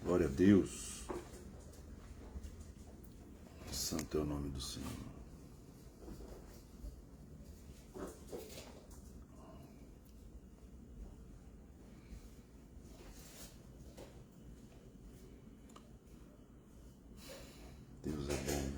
Glória a Deus. Santo é o nome do Senhor. Deus é bom.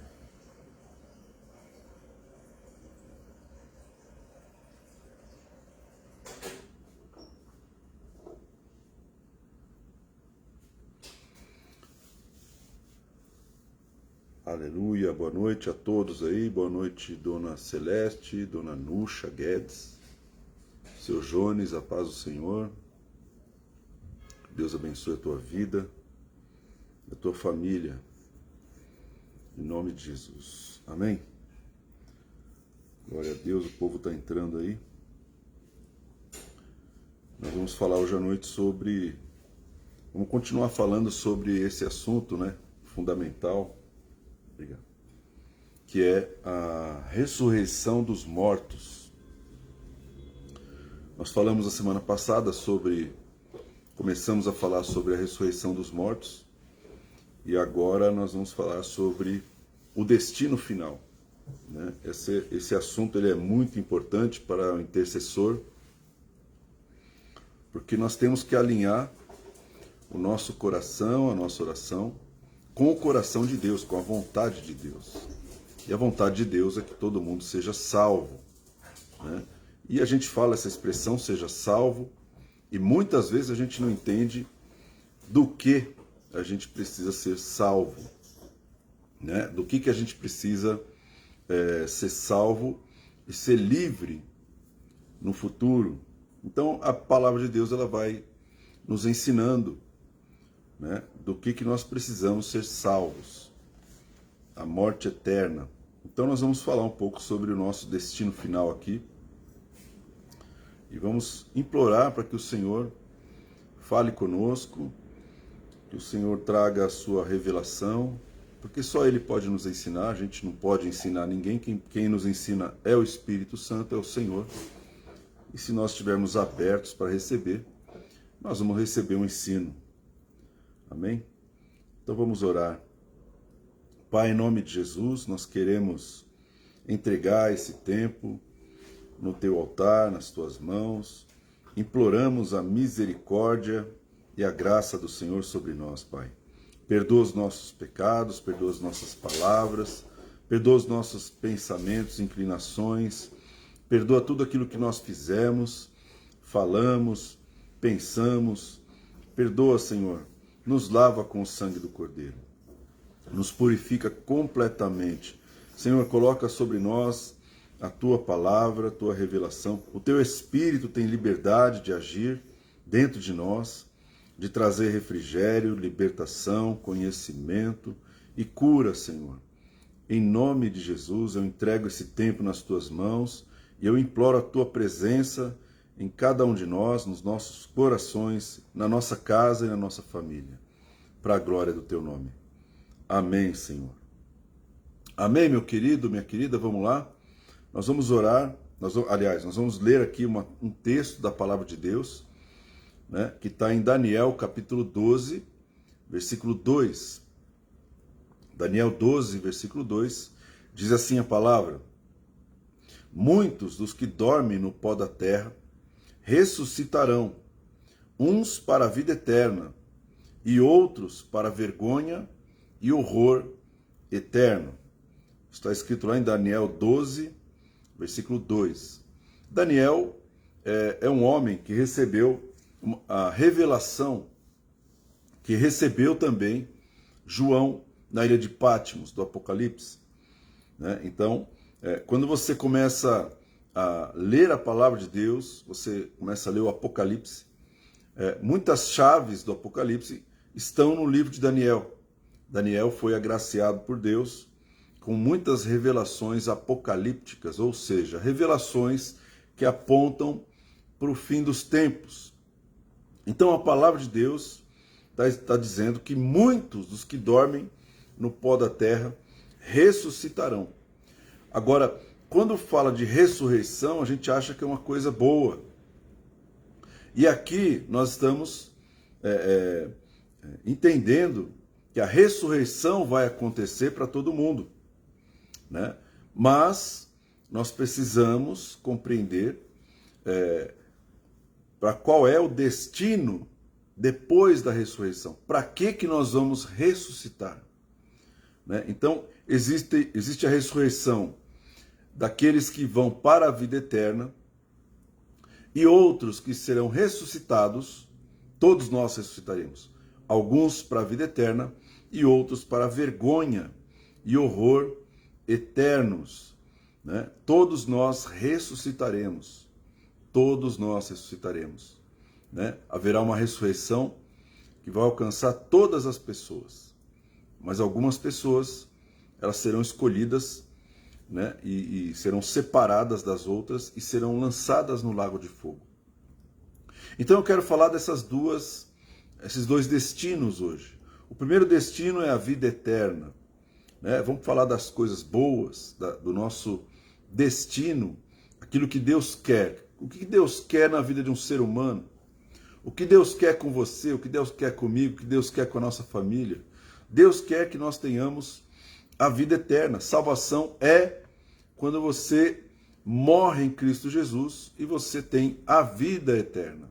Aleluia, boa noite a todos aí, boa noite Dona Celeste, Dona Nuxa Guedes, Seu Jones, a paz do Senhor, Deus abençoe a tua vida, a tua família, em nome de Jesus, amém? Glória a Deus, o povo está entrando aí. Nós vamos falar hoje à noite vamos continuar falando sobre esse assunto, né, fundamental, que é a ressurreição dos mortos. Nós falamos a semana passada começamos a falar sobre a ressurreição dos mortos, e agora nós vamos falar sobre o destino final, né? Esse assunto ele é muito importante para o intercessor, porque nós temos que alinhar o nosso coração, a nossa oração, com o coração de Deus, com a vontade de Deus. E a vontade de Deus é que todo mundo seja salvo, né? E a gente fala essa expressão, seja salvo, e muitas vezes a gente não entende do que a gente precisa ser salvo, né? Do que a gente precisa ser salvo e ser livre no futuro. Então a palavra de Deus ela vai nos ensinando, né, do que nós precisamos ser salvos, a morte eterna. Então nós vamos falar um pouco sobre o nosso destino final aqui, e vamos implorar para que o Senhor fale conosco, que o Senhor traga a sua revelação, porque só Ele pode nos ensinar, a gente não pode ensinar ninguém, quem nos ensina é o Espírito Santo, é o Senhor, e se nós estivermos abertos para receber, nós vamos receber um ensino. Amém? Então vamos orar. Pai, em nome de Jesus, nós queremos entregar esse tempo no Teu altar, nas Tuas mãos. Imploramos a misericórdia e a graça do Senhor sobre nós, Pai. Perdoa os nossos pecados, perdoa as nossas palavras, perdoa os nossos pensamentos, inclinações, perdoa tudo aquilo que nós fizemos, falamos, pensamos. Perdoa, Senhor. Nos lava com o sangue do Cordeiro, nos purifica completamente. Senhor, coloca sobre nós a Tua palavra, a Tua revelação. O Teu Espírito tem liberdade de agir dentro de nós, de trazer refrigério, libertação, conhecimento e cura, Senhor. Em nome de Jesus, eu entrego esse tempo nas Tuas mãos e eu imploro a Tua presença em cada um de nós, nos nossos corações, na nossa casa e na nossa família, para a glória do Teu nome. Amém, Senhor. Amém, meu querido, minha querida, vamos lá? Nós vamos orar, nós vamos ler aqui um texto da palavra de Deus, né, que está em Daniel, capítulo 12, versículo 2. Daniel 12, versículo 2, diz assim a palavra: muitos dos que dormem no pó da terra ressuscitarão, uns para a vida eterna, e outros para a vergonha e horror eterno. Está escrito lá em Daniel 12, versículo 2. Daniel é um homem que recebeu a revelação, que recebeu também João na ilha de Patmos, do Apocalipse, né? Então, quando você começa a ler a palavra de Deus, você começa a ler o Apocalipse, muitas chaves do Apocalipse estão no livro de Daniel. Daniel foi agraciado por Deus com muitas revelações apocalípticas, ou seja, revelações que apontam para o fim dos tempos. Então a palavra de Deus está dizendo que muitos dos que dormem no pó da terra ressuscitarão. Agora, quando fala de ressurreição, a gente acha que é uma coisa boa. E aqui nós estamos entendendo que a ressurreição vai acontecer para todo mundo, né? Mas nós precisamos compreender para qual é o destino depois da ressurreição. Para que nós vamos ressuscitar? Né? Então, existe a ressurreição daqueles que vão para a vida eterna e outros que serão ressuscitados. Todos nós ressuscitaremos. Alguns para a vida eterna e outros para a vergonha e horror eternos. Né? Todos nós ressuscitaremos. Todos nós ressuscitaremos. Né? Haverá uma ressurreição que vai alcançar todas as pessoas. Mas algumas pessoas, elas serão escolhidas, né? e serão separadas das outras e serão lançadas no lago de fogo. Então eu quero falar esses dois destinos hoje. O primeiro destino é a vida eterna. Né? Vamos falar das coisas boas, do nosso destino, aquilo que Deus quer. O que Deus quer na vida de um ser humano? O que Deus quer com você? O que Deus quer comigo? O que Deus quer com a nossa família? Deus quer que nós tenhamos a vida eterna. Salvação é quando você morre em Cristo Jesus e você tem a vida eterna.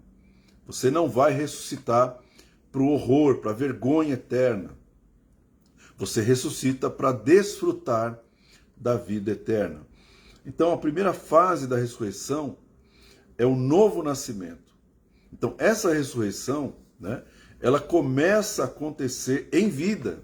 Você não vai ressuscitar para o horror, para a vergonha eterna. Você ressuscita para desfrutar da vida eterna. Então, a primeira fase da ressurreição é o novo nascimento. Então, essa ressurreição, né, ela começa a acontecer em vida.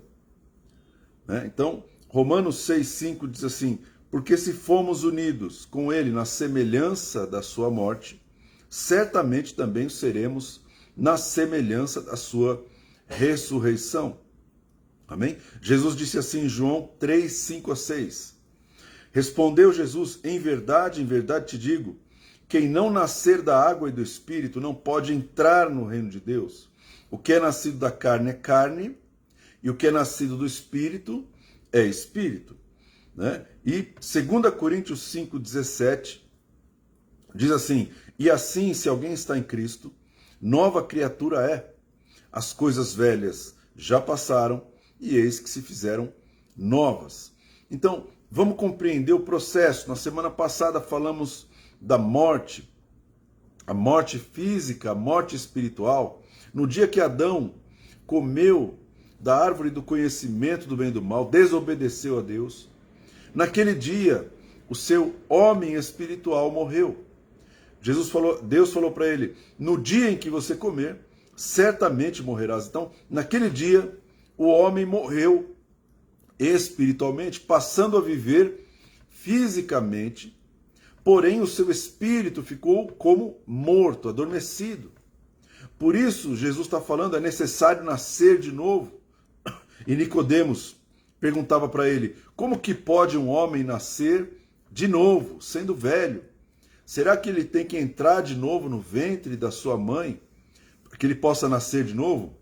Né? Então, Romanos 6,5 diz assim: porque se fomos unidos com ele na semelhança da sua morte, certamente também seremos na semelhança da sua ressurreição. Amém? Jesus disse assim em João 3,5-6. Respondeu Jesus: em verdade te digo, quem não nascer da água e do Espírito não pode entrar no reino de Deus. O que é nascido da carne é carne, e o que é nascido do Espírito é Espírito. Né? E 2 Coríntios 5,17 diz assim: e assim, se alguém está em Cristo, nova criatura é. As coisas velhas já passaram, e eis que se fizeram novas. Então, vamos compreender o processo. Na semana passada falamos da morte, a morte física, a morte espiritual. No dia que Adão comeu da árvore do conhecimento do bem e do mal, desobedeceu a Deus, naquele dia o seu homem espiritual morreu. Deus falou para ele: no dia em que você comer, certamente morrerás. Então, naquele dia, o homem morreu espiritualmente, passando a viver fisicamente, porém o seu espírito ficou como morto, adormecido. Por isso, Jesus está falando, é necessário nascer de novo. E Nicodemos perguntava para ele: como que pode um homem nascer de novo, sendo velho? Será que ele tem que entrar de novo no ventre da sua mãe, para que ele possa nascer de novo?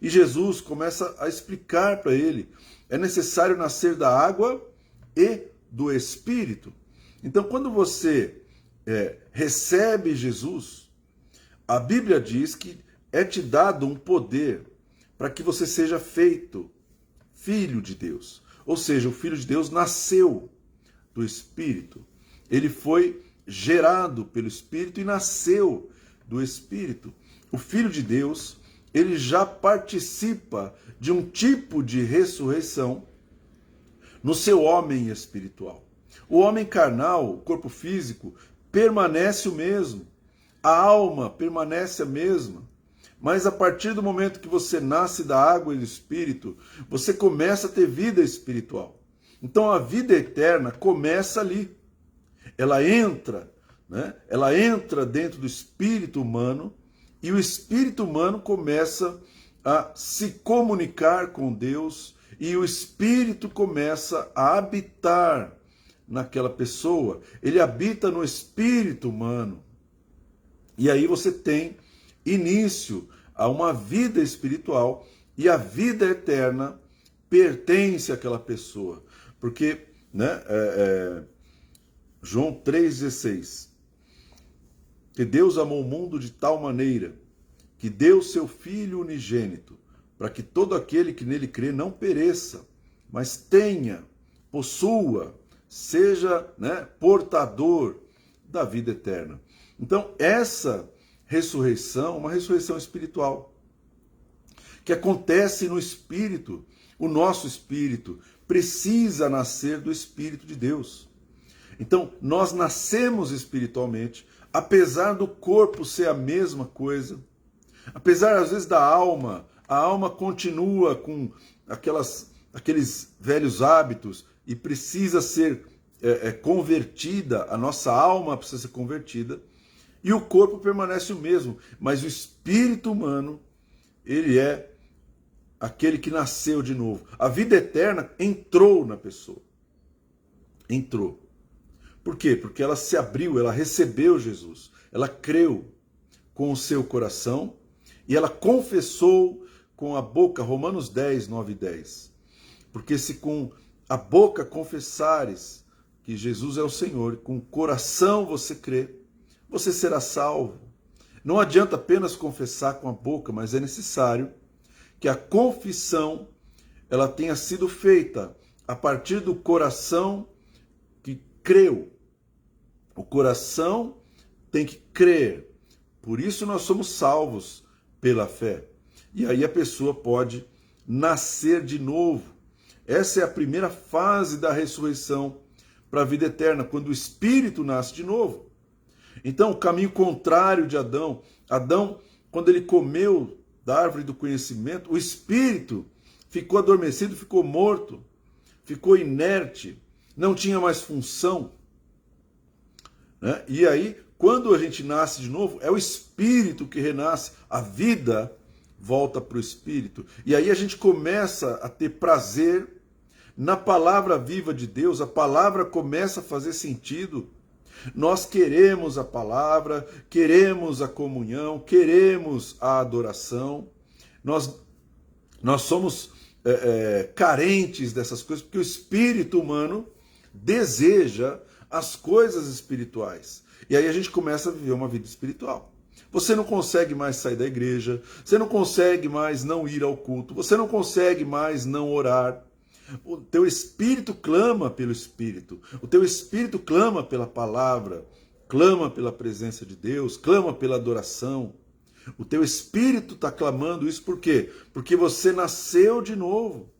E Jesus começa a explicar para ele: é necessário nascer da água e do Espírito. Então, quando você recebe Jesus, a Bíblia diz que é te dado um poder para que você seja feito filho de Deus. Ou seja, o Filho de Deus nasceu do Espírito. Ele foi gerado pelo Espírito e nasceu do Espírito. O Filho de Deus, ele já participa de um tipo de ressurreição no seu homem espiritual. O homem carnal, o corpo físico, permanece o mesmo. A alma permanece a mesma. Mas a partir do momento que você nasce da água e do Espírito, você começa a ter vida espiritual. Então a vida eterna começa ali. Ela entra, né? Ela entra dentro do espírito humano e o espírito humano começa a se comunicar com Deus e o espírito começa a habitar naquela pessoa. Ele habita no espírito humano. E aí você tem início a uma vida espiritual e a vida eterna pertence àquela pessoa. Porque, né, João 3,16, que Deus amou o mundo de tal maneira que deu seu Filho unigênito, para que todo aquele que nele crê não pereça, mas tenha, possua, seja, né, portador da vida eterna. Então, essa ressurreição, uma ressurreição espiritual, que acontece no Espírito. O nosso espírito precisa nascer do Espírito de Deus. Então, nós nascemos espiritualmente, apesar do corpo ser a mesma coisa, apesar, às vezes, da alma, a alma continua com aqueles velhos hábitos e precisa ser convertida, a nossa alma precisa ser convertida, e o corpo permanece o mesmo, mas o espírito humano, ele é aquele que nasceu de novo. A vida eterna entrou na pessoa. Entrou. Por quê? Porque ela se abriu, ela recebeu Jesus, ela creu com o seu coração e ela confessou com a boca, Romanos 10, 9 e 10. Porque se com a boca confessares que Jesus é o Senhor, e com o coração você crê, você será salvo. Não adianta apenas confessar com a boca, mas é necessário que a confissão ela tenha sido feita a partir do coração que creu. O coração tem que crer. Por isso nós somos salvos pela fé. E aí a pessoa pode nascer de novo. Essa é a primeira fase da ressurreição para a vida eterna, quando o espírito nasce de novo. Então, o caminho contrário de Adão. Adão, quando ele comeu da árvore do conhecimento, o espírito ficou adormecido, ficou morto, ficou inerte, não tinha mais função. Né? E aí, quando a gente nasce de novo, é o espírito que renasce, a vida volta para o espírito. E aí a gente começa a ter prazer na palavra viva de Deus, a palavra começa a fazer sentido. Nós queremos a palavra, queremos a comunhão, queremos a adoração. Nós somos carentes dessas coisas, porque o espírito humano deseja as coisas espirituais. E aí a gente começa a viver uma vida espiritual. Você não consegue mais sair da igreja, você não consegue mais não ir ao culto, você não consegue mais não orar. O teu espírito clama pelo Espírito, o teu espírito clama pela palavra, clama pela presença de Deus, clama pela adoração. O teu espírito está clamando isso por quê? Porque você nasceu de novo.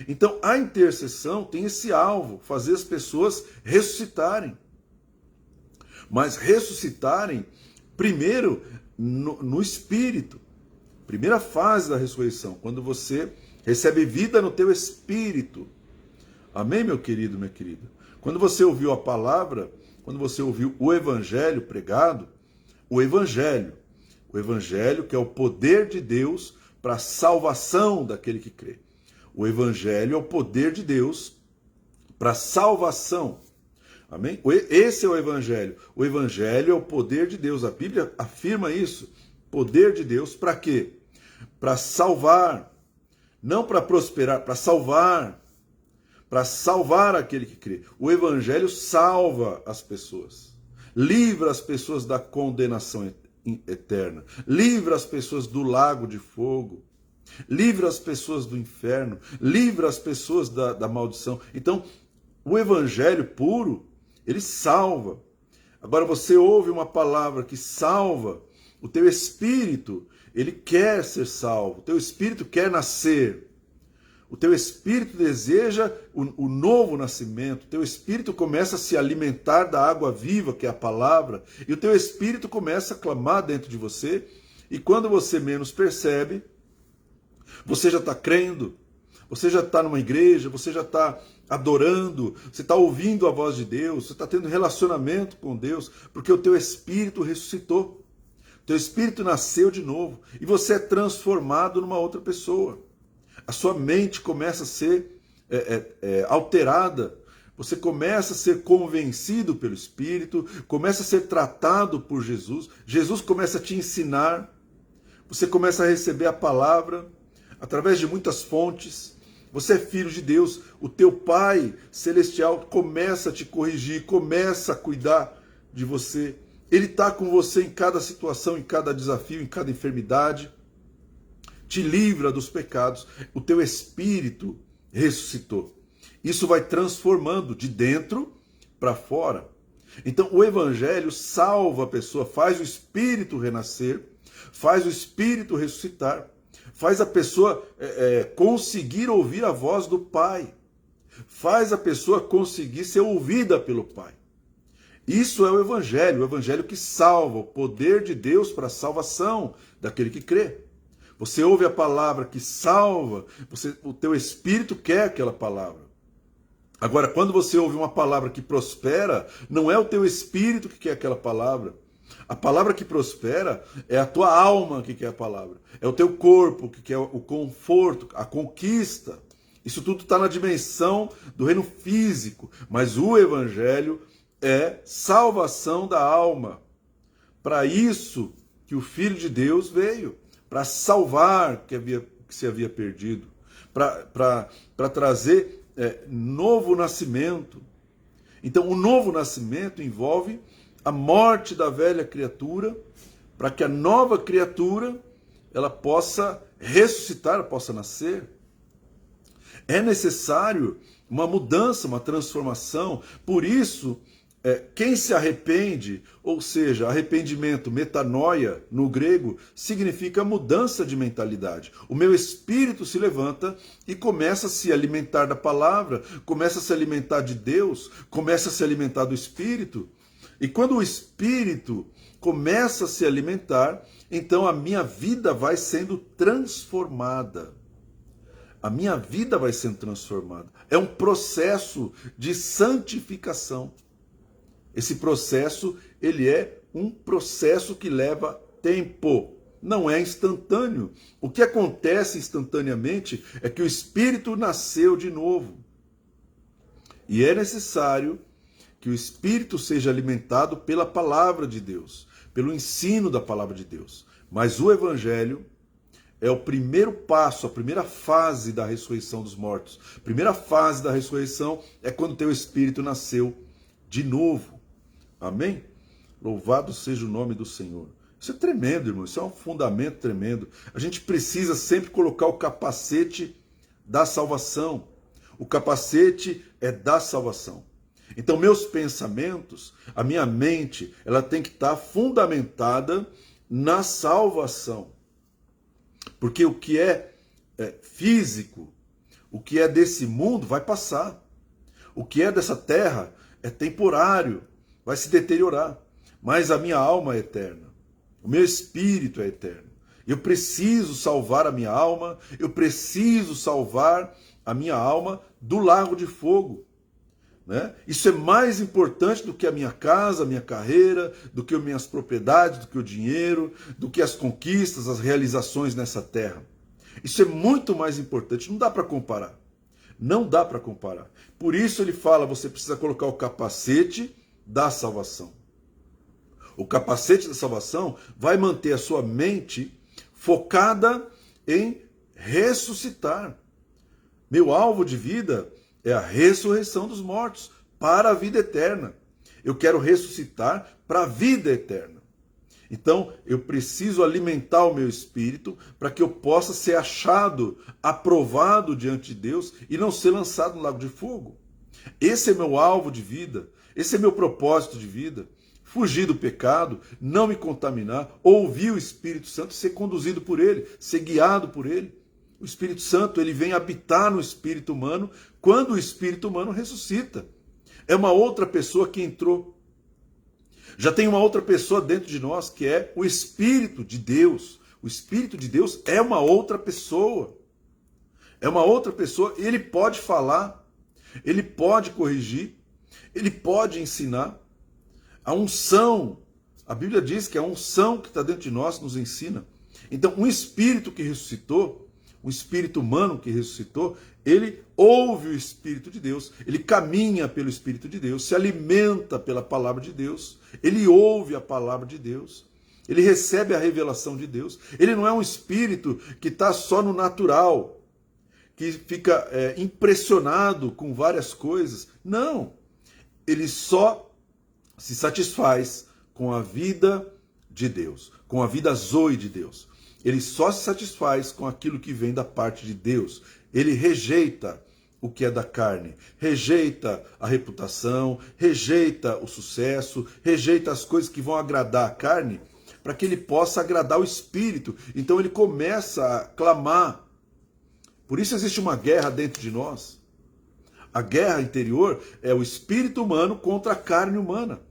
Então a intercessão tem esse alvo, fazer as pessoas ressuscitarem. Mas ressuscitarem primeiro no espírito. Primeira fase da ressurreição, quando você recebe vida no teu espírito. Amém, meu querido, minha querida? Quando você ouviu a palavra, quando você ouviu o evangelho pregado, o evangelho que é o poder de Deus para a salvação daquele que crê. O evangelho é o poder de Deus para a salvação. Amém? Esse é o evangelho. O evangelho é o poder de Deus. A Bíblia afirma isso. Poder de Deus para quê? Para salvar. Não para prosperar, para salvar. Para salvar aquele que crê. O evangelho salva as pessoas. Livra as pessoas da condenação eterna. Livra as pessoas do lago de fogo. Livra as pessoas do inferno. Livra as pessoas da maldição. Então, o evangelho puro, ele salva. Agora você ouve uma palavra que salva, o teu espírito, ele quer ser salvo, o teu espírito quer nascer. O teu espírito deseja o novo nascimento, o teu espírito começa a se alimentar da água viva, que é a palavra, e o teu espírito começa a clamar dentro de você, e quando você menos percebe, você já está crendo, você já está numa igreja, você já está adorando, você está ouvindo a voz de Deus, você está tendo relacionamento com Deus, porque o teu espírito ressuscitou, o teu espírito nasceu de novo, e você é transformado numa outra pessoa. A sua mente começa a ser alterada, você começa a ser convencido pelo Espírito, começa a ser tratado por Jesus, Jesus começa a te ensinar, você começa a receber a palavra através de muitas fontes, você é filho de Deus, o teu Pai Celestial começa a te corrigir, começa a cuidar de você, Ele está com você em cada situação, em cada desafio, em cada enfermidade. Te livra dos pecados. O teu espírito ressuscitou. Isso vai transformando de dentro para fora. Então o evangelho salva a pessoa, faz o espírito renascer, faz o espírito ressuscitar, faz a pessoa conseguir ouvir a voz do Pai, faz a pessoa conseguir ser ouvida pelo Pai. Isso é o evangelho que salva, o poder de Deus para a salvação daquele que crê. Você ouve a palavra que salva, o teu espírito quer aquela palavra. Agora, quando você ouve uma palavra que prospera, não é o teu espírito que quer aquela palavra. A palavra que prospera é a tua alma que quer a palavra. É o teu corpo que quer o conforto, a conquista. Isso tudo está na dimensão do reino físico. Mas o evangelho é salvação da alma. Para isso que o Filho de Deus veio. Para salvar o que se havia perdido. Para trazer novo nascimento. Então, o novo nascimento envolve a morte da velha criatura, para que a nova criatura ela possa ressuscitar, possa nascer. É necessário uma mudança, uma transformação. Por isso, quem se arrepende, ou seja, arrependimento, metanoia, no grego, significa mudança de mentalidade. O meu espírito se levanta e começa a se alimentar da palavra, começa a se alimentar de Deus, começa a se alimentar do Espírito. E quando o Espírito começa a se alimentar, então a minha vida vai sendo transformada. A minha vida vai sendo transformada. É um processo de santificação. Esse processo, ele é um processo que leva tempo. Não é instantâneo. O que acontece instantaneamente é que o Espírito nasceu de novo. E é necessário que o Espírito seja alimentado pela palavra de Deus, pelo ensino da palavra de Deus. Mas o Evangelho é o primeiro passo, a primeira fase da ressurreição dos mortos. A primeira fase da ressurreição é quando o teu Espírito nasceu de novo. Amém? Louvado seja o nome do Senhor. Isso é tremendo, irmão. Isso é um fundamento tremendo. A gente precisa sempre colocar o capacete da salvação. O capacete é da salvação. Então, meus pensamentos, a minha mente, ela tem que estar fundamentada na salvação. Porque o que é físico, o que é desse mundo, vai passar. O que é dessa terra é temporário, vai se deteriorar. Mas a minha alma é eterna. O meu espírito é eterno. Eu preciso salvar a minha alma, eu preciso salvar a minha alma do lago de fogo. Né? Isso é mais importante do que a minha casa, a minha carreira, do que as minhas propriedades, do que o dinheiro, do que as conquistas, as realizações nessa terra. Isso é muito mais importante, não dá para comparar. Não dá para comparar. Por isso ele fala, você precisa colocar o capacete da salvação. O capacete da salvação vai manter a sua mente focada em ressuscitar. Meu alvo de vida é a ressurreição dos mortos para a vida eterna. Eu quero ressuscitar para a vida eterna. Então, eu preciso alimentar o meu espírito para que eu possa ser achado, aprovado diante de Deus e não ser lançado no lago de fogo. Esse é meu alvo de vida, esse é meu propósito de vida. Fugir do pecado, não me contaminar, ouvir o Espírito Santo, ser conduzido por ele, ser guiado por ele. O Espírito Santo, ele vem habitar no espírito humano quando o espírito humano ressuscita. É uma outra pessoa que entrou. Já tem uma outra pessoa dentro de nós que é o Espírito de Deus. O Espírito de Deus é uma outra pessoa. É uma outra pessoa, ele pode falar, ele pode corrigir, ele pode ensinar. A unção, a Bíblia diz que a unção que está dentro de nós nos ensina. Então, um espírito que ressuscitou, um espírito humano que ressuscitou, ele ouve o Espírito de Deus, ele caminha pelo Espírito de Deus, se alimenta pela palavra de Deus, ele ouve a palavra de Deus, ele recebe a revelação de Deus. Ele não é um espírito que está só no natural, que fica impressionado com várias coisas. Não, ele só se satisfaz com a vida de Deus, com a vida zoe de Deus. Ele só se satisfaz com aquilo que vem da parte de Deus. Ele rejeita o que é da carne, rejeita a reputação, rejeita o sucesso, rejeita as coisas que vão agradar a carne, para que ele possa agradar o Espírito. Então ele começa a clamar. Por isso existe uma guerra dentro de nós. A guerra interior é o espírito humano contra a carne humana.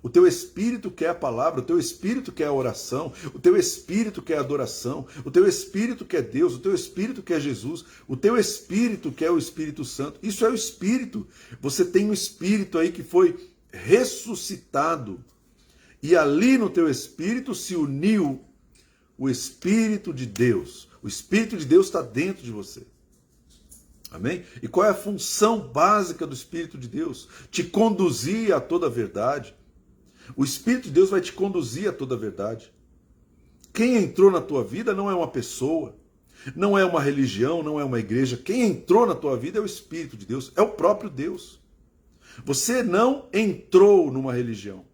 O teu espírito quer a palavra, o teu espírito quer a oração, o teu espírito quer a adoração, o teu espírito quer Deus, o teu espírito quer Jesus, o teu espírito quer o Espírito Santo. Isso é o espírito. Você tem um espírito aí que foi ressuscitado. E ali no teu espírito se uniu o Espírito de Deus. O Espírito de Deus está dentro de você. Amém? E qual é a função básica do Espírito de Deus? Te conduzir a toda a verdade. O Espírito de Deus vai te conduzir a toda a verdade. Quem entrou na tua vida não é uma pessoa, não é uma religião, não é uma igreja. Quem entrou na tua vida é o Espírito de Deus, é o próprio Deus. Você não entrou numa religião.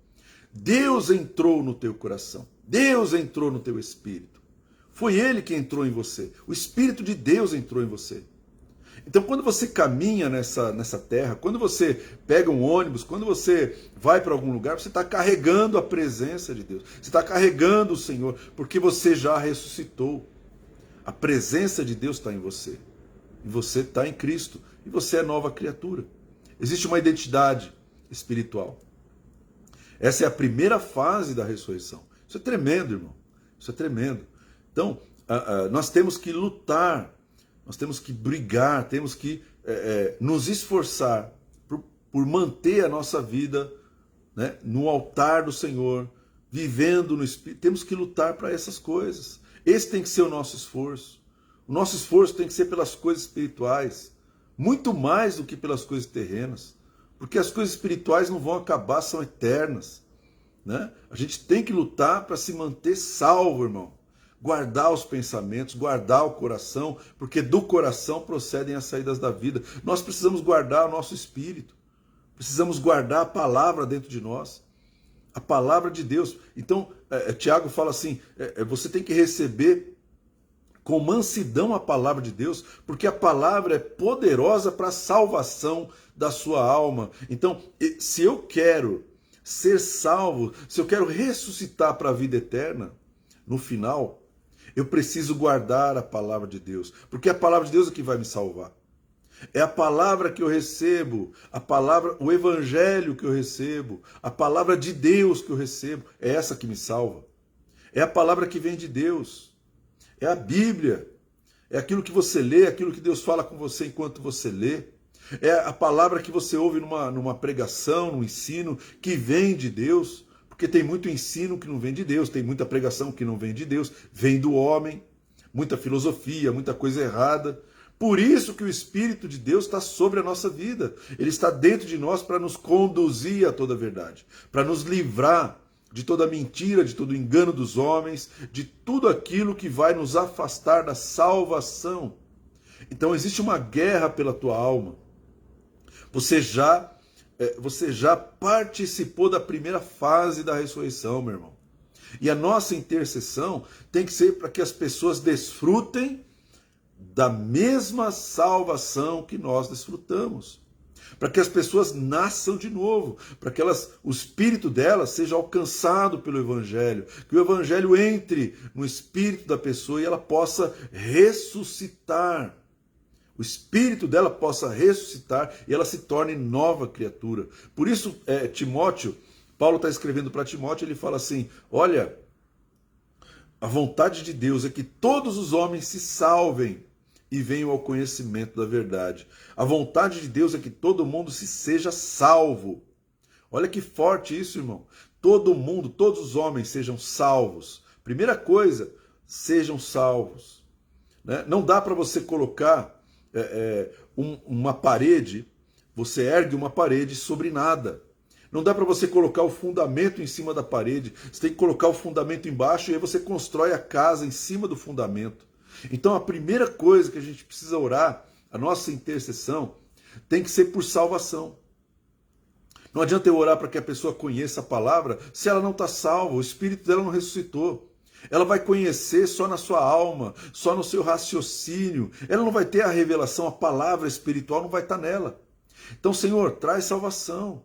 Deus entrou no teu coração. Deus entrou no teu espírito. Foi Ele que entrou em você. O Espírito de Deus entrou em você. Então, quando você caminha nessa terra, quando você pega um ônibus, quando você vai para algum lugar, você está carregando a presença de Deus. Você está carregando o Senhor, porque você já ressuscitou. A presença de Deus está em você. E você está em Cristo. E você é nova criatura. Existe uma identidade espiritual. Essa é a primeira fase da ressurreição. Isso é tremendo, irmão. Isso é tremendo. Então, nós temos que lutar, nós temos que brigar, temos que nos esforçar por manter a nossa vida, né, no altar do Senhor, vivendo no Espírito. Temos que lutar para essas coisas. Esse tem que ser o nosso esforço. O nosso esforço tem que ser pelas coisas espirituais, muito mais do que pelas coisas terrenas. Porque as coisas espirituais não vão acabar, são eternas. Né? A gente tem que lutar para se manter salvo, irmão. Guardar os pensamentos, guardar o coração, porque do coração procedem as saídas da vida. Nós precisamos guardar o nosso espírito. Precisamos guardar a palavra dentro de nós. A palavra de Deus. Então, Tiago fala assim, você tem que receber com mansidão a palavra de Deus, porque a palavra é poderosa para a salvação da sua alma. Então, se eu quero ser salvo, se eu quero ressuscitar para a vida eterna, no final, eu preciso guardar a palavra de Deus, porque a palavra de Deus é que vai me salvar. É a palavra que eu recebo, a palavra, o evangelho que eu recebo, a palavra de Deus que eu recebo, é essa que me salva. É a palavra que vem de Deus. É a Bíblia, é aquilo que você lê, aquilo que Deus fala com você enquanto você lê. É a palavra que você ouve numa pregação, num ensino, que vem de Deus. Porque tem muito ensino que não vem de Deus, tem muita pregação que não vem de Deus, vem do homem, muita filosofia, muita coisa errada. Por isso que o Espírito de Deus está sobre a nossa vida. Ele está dentro de nós para nos conduzir a toda a verdade, para nos livrar de toda mentira, de todo engano dos homens, de tudo aquilo que vai nos afastar da salvação. Então existe uma guerra pela tua alma. Você já participou da primeira fase da ressurreição, meu irmão. E a nossa intercessão tem que ser para que as pessoas desfrutem da mesma salvação que nós desfrutamos. Para que as pessoas nasçam de novo, para que o espírito delas seja alcançado pelo Evangelho, que o Evangelho entre no espírito da pessoa e ela possa ressuscitar. O espírito dela possa ressuscitar e ela se torne nova criatura. Por isso, Timóteo, Paulo está escrevendo para Timóteo, ele fala assim, olha, a vontade de Deus é que todos os homens se salvem e venham ao conhecimento da verdade. A vontade de Deus é que todo mundo seja salvo. Olha que forte isso, irmão. Todo mundo, todos os homens sejam salvos. Primeira coisa, sejam salvos. Né? Não dá para você colocar uma parede, você ergue uma parede sobre nada. Não dá para você colocar o fundamento em cima da parede. Você tem que colocar o fundamento embaixo e aí você constrói a casa em cima do fundamento. Então a primeira coisa que a gente precisa orar, a nossa intercessão, tem que ser por salvação. Não adianta eu orar para que a pessoa conheça a palavra se ela não está salva, o espírito dela não ressuscitou. Ela vai conhecer só na sua alma, só no seu raciocínio. Ela não vai ter a revelação, a palavra espiritual não vai estar nela. Então, Senhor, traz salvação.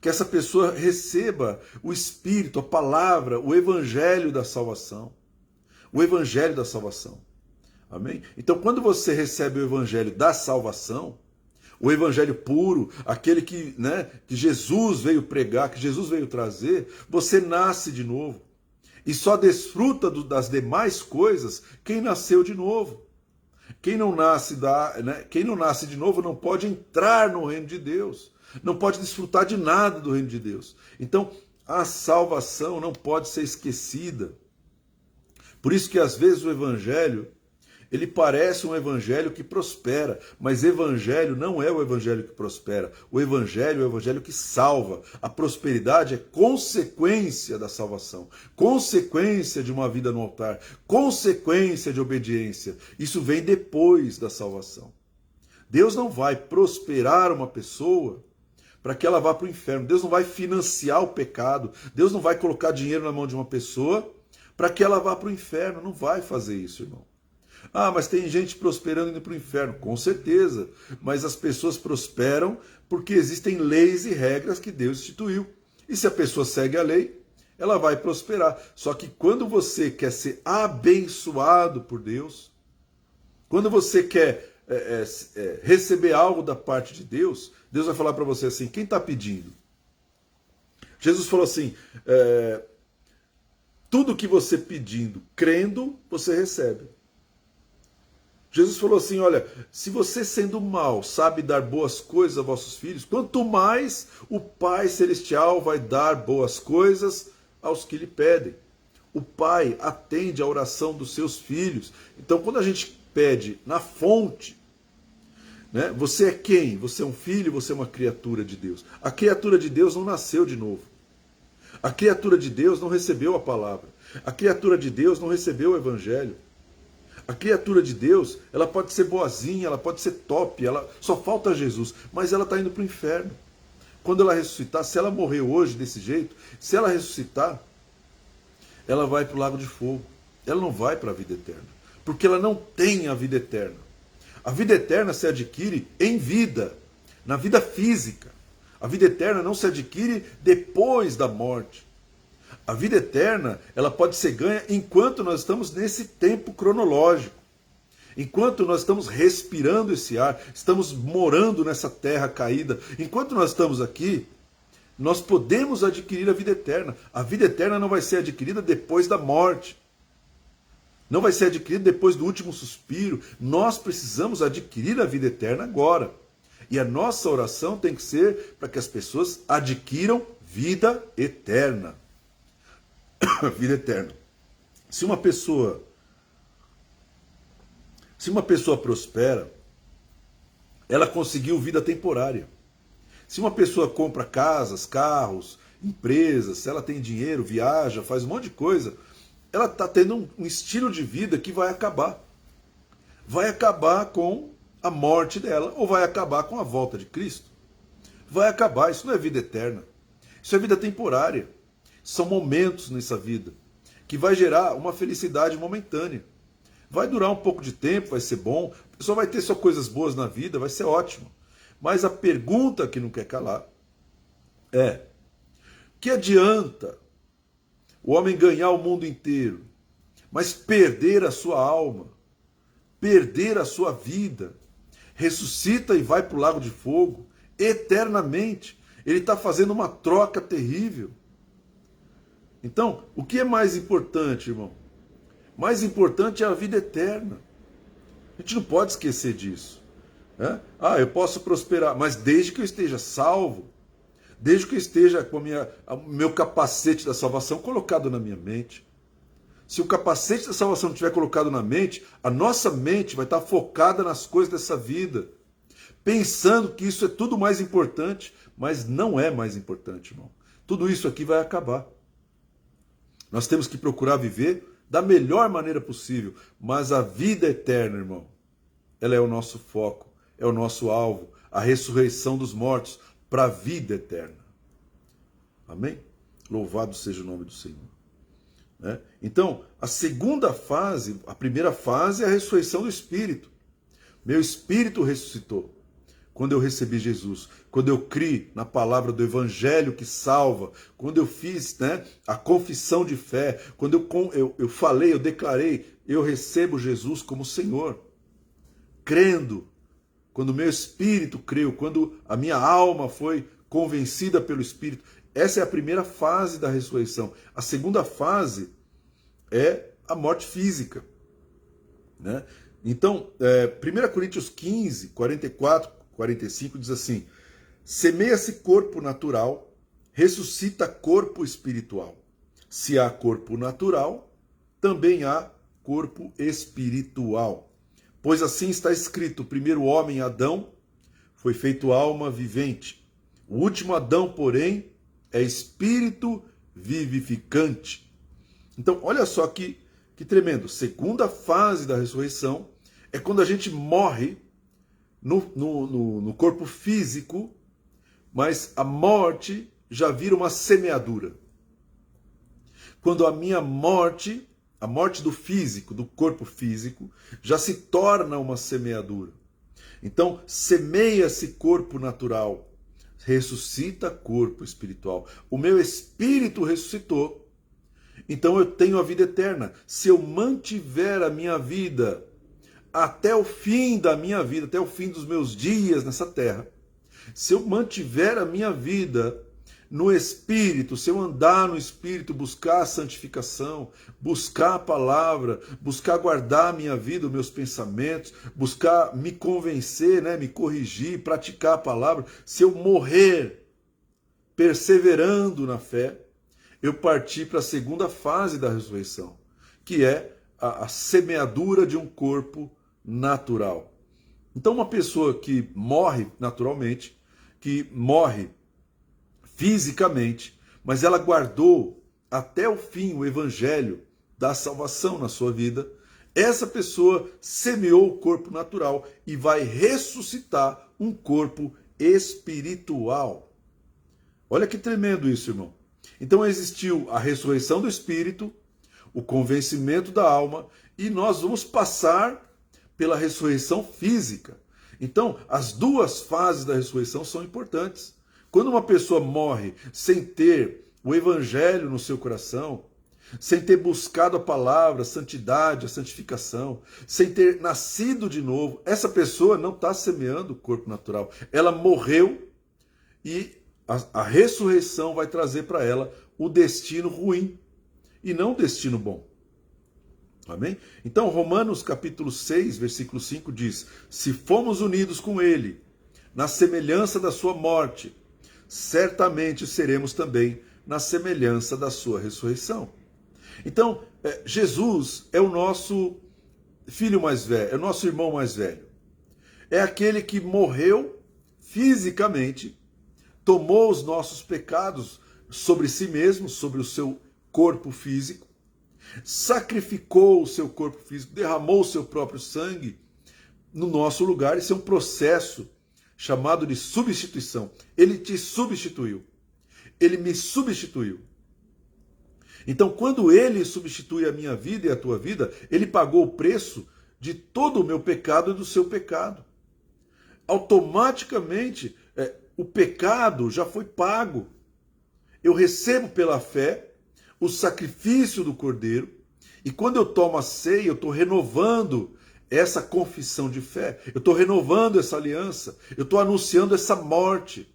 Que essa pessoa receba o Espírito, a palavra, o Evangelho da salvação. O Evangelho da salvação. Amém? Então, quando você recebe o Evangelho da salvação, o Evangelho puro, aquele que Jesus veio pregar, que Jesus veio trazer, você nasce de novo. E só desfruta das demais coisas quem nasceu de novo. Quem não nasce de novo não pode entrar no reino de Deus. Não pode desfrutar de nada do reino de Deus. Então, a salvação não pode ser esquecida. Por isso que às vezes o evangelho, ele parece um evangelho que prospera, mas evangelho não é o evangelho que prospera. O evangelho é o evangelho que salva. A prosperidade é consequência da salvação, consequência de uma vida no altar, consequência de obediência. Isso vem depois da salvação. Deus não vai prosperar uma pessoa para que ela vá para o inferno. Deus não vai financiar o pecado. Deus não vai colocar dinheiro na mão de uma pessoa para que ela vá para o inferno. Não vai fazer isso, irmão. Ah, mas tem gente prosperando indo para o inferno. Com certeza. Mas as pessoas prosperam porque existem leis e regras que Deus instituiu. E se a pessoa segue a lei, ela vai prosperar. Só que quando você quer ser abençoado por Deus, quando você quer receber algo da parte de Deus, Deus vai falar para você assim, quem está pedindo? Jesus falou assim, tudo que você pedindo, crendo, você recebe. Jesus falou assim, olha, se você sendo mau sabe dar boas coisas a vossos filhos, quanto mais o Pai Celestial vai dar boas coisas aos que lhe pedem. O Pai atende a oração dos seus filhos. Então quando a gente pede na fonte, né, você é quem? Você é um filho, você é uma criatura de Deus. A criatura de Deus não nasceu de novo. A criatura de Deus não recebeu a palavra. A criatura de Deus não recebeu o evangelho. A criatura de Deus, ela pode ser boazinha, ela pode ser top, ela só falta Jesus, mas ela está indo para o inferno. Quando ela ressuscitar, se ela morrer hoje desse jeito, se ela ressuscitar, ela vai para o lago de fogo. Ela não vai para a vida eterna, porque ela não tem a vida eterna. A vida eterna se adquire em vida, na vida física. A vida eterna não se adquire depois da morte. A vida eterna, ela pode ser ganha enquanto nós estamos nesse tempo cronológico. Enquanto nós estamos respirando esse ar, estamos morando nessa terra caída. Enquanto nós estamos aqui, nós podemos adquirir a vida eterna. A vida eterna não vai ser adquirida depois da morte. Não vai ser adquirida depois do último suspiro. Nós precisamos adquirir a vida eterna agora. E a nossa oração tem que ser para que as pessoas adquiram vida eterna. Vida eterna. Se uma pessoa prospera, ela conseguiu vida temporária. Se uma pessoa compra casas, carros, empresas, se ela tem dinheiro, viaja, faz um monte de coisa, ela está tendo um estilo de vida que vai acabar. Vai acabar com a morte dela ou vai acabar com a volta de Cristo. Vai acabar, isso não é vida eterna. Isso é vida temporária. São momentos nessa vida que vai gerar uma felicidade momentânea. Vai durar um pouco de tempo, vai ser bom, a pessoa vai ter só coisas boas na vida, vai ser ótimo. Mas a pergunta que não quer calar é: que adianta o homem ganhar o mundo inteiro, mas perder a sua alma, perder a sua vida, ressuscita e vai para o lago de fogo eternamente? Ele está fazendo uma troca terrível. Então, o que é mais importante, irmão? Mais importante é a vida eterna. A gente não pode esquecer disso. Né? Ah, eu posso prosperar, mas desde que eu esteja salvo, desde que eu esteja com o meu capacete da salvação colocado na minha mente. Se o capacete da salvação não estiver colocado na mente, a nossa mente vai estar focada nas coisas dessa vida, pensando que isso é tudo mais importante, mas não é mais importante, irmão. Tudo isso aqui vai acabar. Nós temos que procurar viver da melhor maneira possível, mas a vida eterna, irmão, ela é o nosso foco, é o nosso alvo, a ressurreição dos mortos para a vida eterna. Amém? Louvado seja o nome do Senhor. Né? Então, a segunda fase, a primeira fase é a ressurreição do Espírito. Meu espírito ressuscitou quando eu recebi Jesus, quando eu criei na palavra do Evangelho que salva, quando eu fiz, né, a confissão de fé, quando eu falei, eu declarei, eu recebo Jesus como Senhor, crendo, quando o meu espírito creu, quando a minha alma foi convencida pelo Espírito. Essa é a primeira fase da ressurreição. A segunda fase é a morte física, né? Então, 1 Coríntios 15, 44, 45 diz assim: semeia-se corpo natural, ressuscita corpo espiritual. Se há corpo natural, também há corpo espiritual. Pois assim está escrito: o primeiro homem, Adão, foi feito alma vivente. O último Adão, porém, é espírito vivificante. Então, olha só que tremendo. Segunda fase da ressurreição é quando a gente morre no corpo físico, mas a morte já vira uma semeadura. Quando a minha morte, a morte do físico, do corpo físico, já se torna uma semeadura. Então, semeia-se corpo natural, ressuscita corpo espiritual. O meu espírito ressuscitou, então eu tenho a vida eterna. Se eu mantiver a minha vida até o fim da minha vida, até o fim dos meus dias nessa terra, se eu mantiver a minha vida no Espírito, se eu andar no Espírito, buscar a santificação, buscar a palavra, buscar guardar a minha vida, os meus pensamentos, buscar me convencer, né, me corrigir, praticar a palavra, se eu morrer perseverando na fé, eu parti para a segunda fase da ressurreição, que é a semeadura de um corpo natural. Então, uma pessoa que morre naturalmente, que morre fisicamente, mas ela guardou até o fim o evangelho da salvação na sua vida, essa pessoa semeou o corpo natural e vai ressuscitar um corpo espiritual. Olha que tremendo isso, irmão. Então existiu a ressurreição do espírito, o convencimento da alma, e nós vamos passar pela ressurreição física. Então, as duas fases da ressurreição são importantes. Quando uma pessoa morre sem ter o evangelho no seu coração, sem ter buscado a palavra, a santidade, a santificação, sem ter nascido de novo, essa pessoa não está semeando o corpo natural. Ela morreu e a ressurreição vai trazer para ela o destino ruim e não o destino bom. Amém? Então, Romanos capítulo 6, versículo 5 diz: se fomos unidos com ele na semelhança da sua morte, certamente seremos também na semelhança da sua ressurreição. Então, Jesus é o nosso filho mais velho, é o nosso irmão mais velho. É aquele que morreu fisicamente, tomou os nossos pecados sobre si mesmo, sobre o seu corpo físico, sacrificou o seu corpo físico, derramou o seu próprio sangue no nosso lugar. Isso é um processo chamado de substituição. Ele te substituiu. Ele me substituiu. Então, quando ele substitui a minha vida e a tua vida, ele pagou o preço de todo o meu pecado e do seu pecado. Automaticamente, o pecado já foi pago. Eu recebo pela fé o sacrifício do Cordeiro, e quando eu tomo a ceia, eu estou renovando essa confissão de fé, eu estou renovando essa aliança, eu estou anunciando essa morte.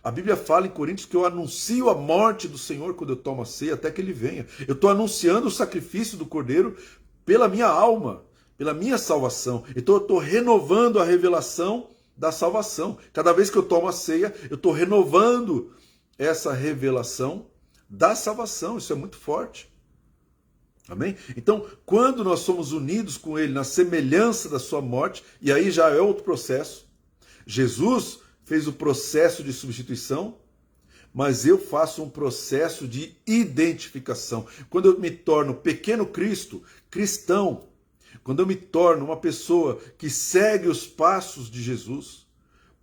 A Bíblia fala em Coríntios que eu anuncio a morte do Senhor quando eu tomo a ceia, até que ele venha. Eu estou anunciando o sacrifício do Cordeiro pela minha alma, pela minha salvação. Então eu estou renovando a revelação da salvação. Cada vez que eu tomo a ceia, eu estou renovando essa revelação da salvação. Isso é muito forte. Amém? Então, quando nós somos unidos com ele na semelhança da sua morte, e aí já é outro processo. Jesus fez o processo de substituição, mas eu faço um processo de identificação. Quando eu me torno pequeno Cristo, cristão, quando eu me torno uma pessoa que segue os passos de Jesus,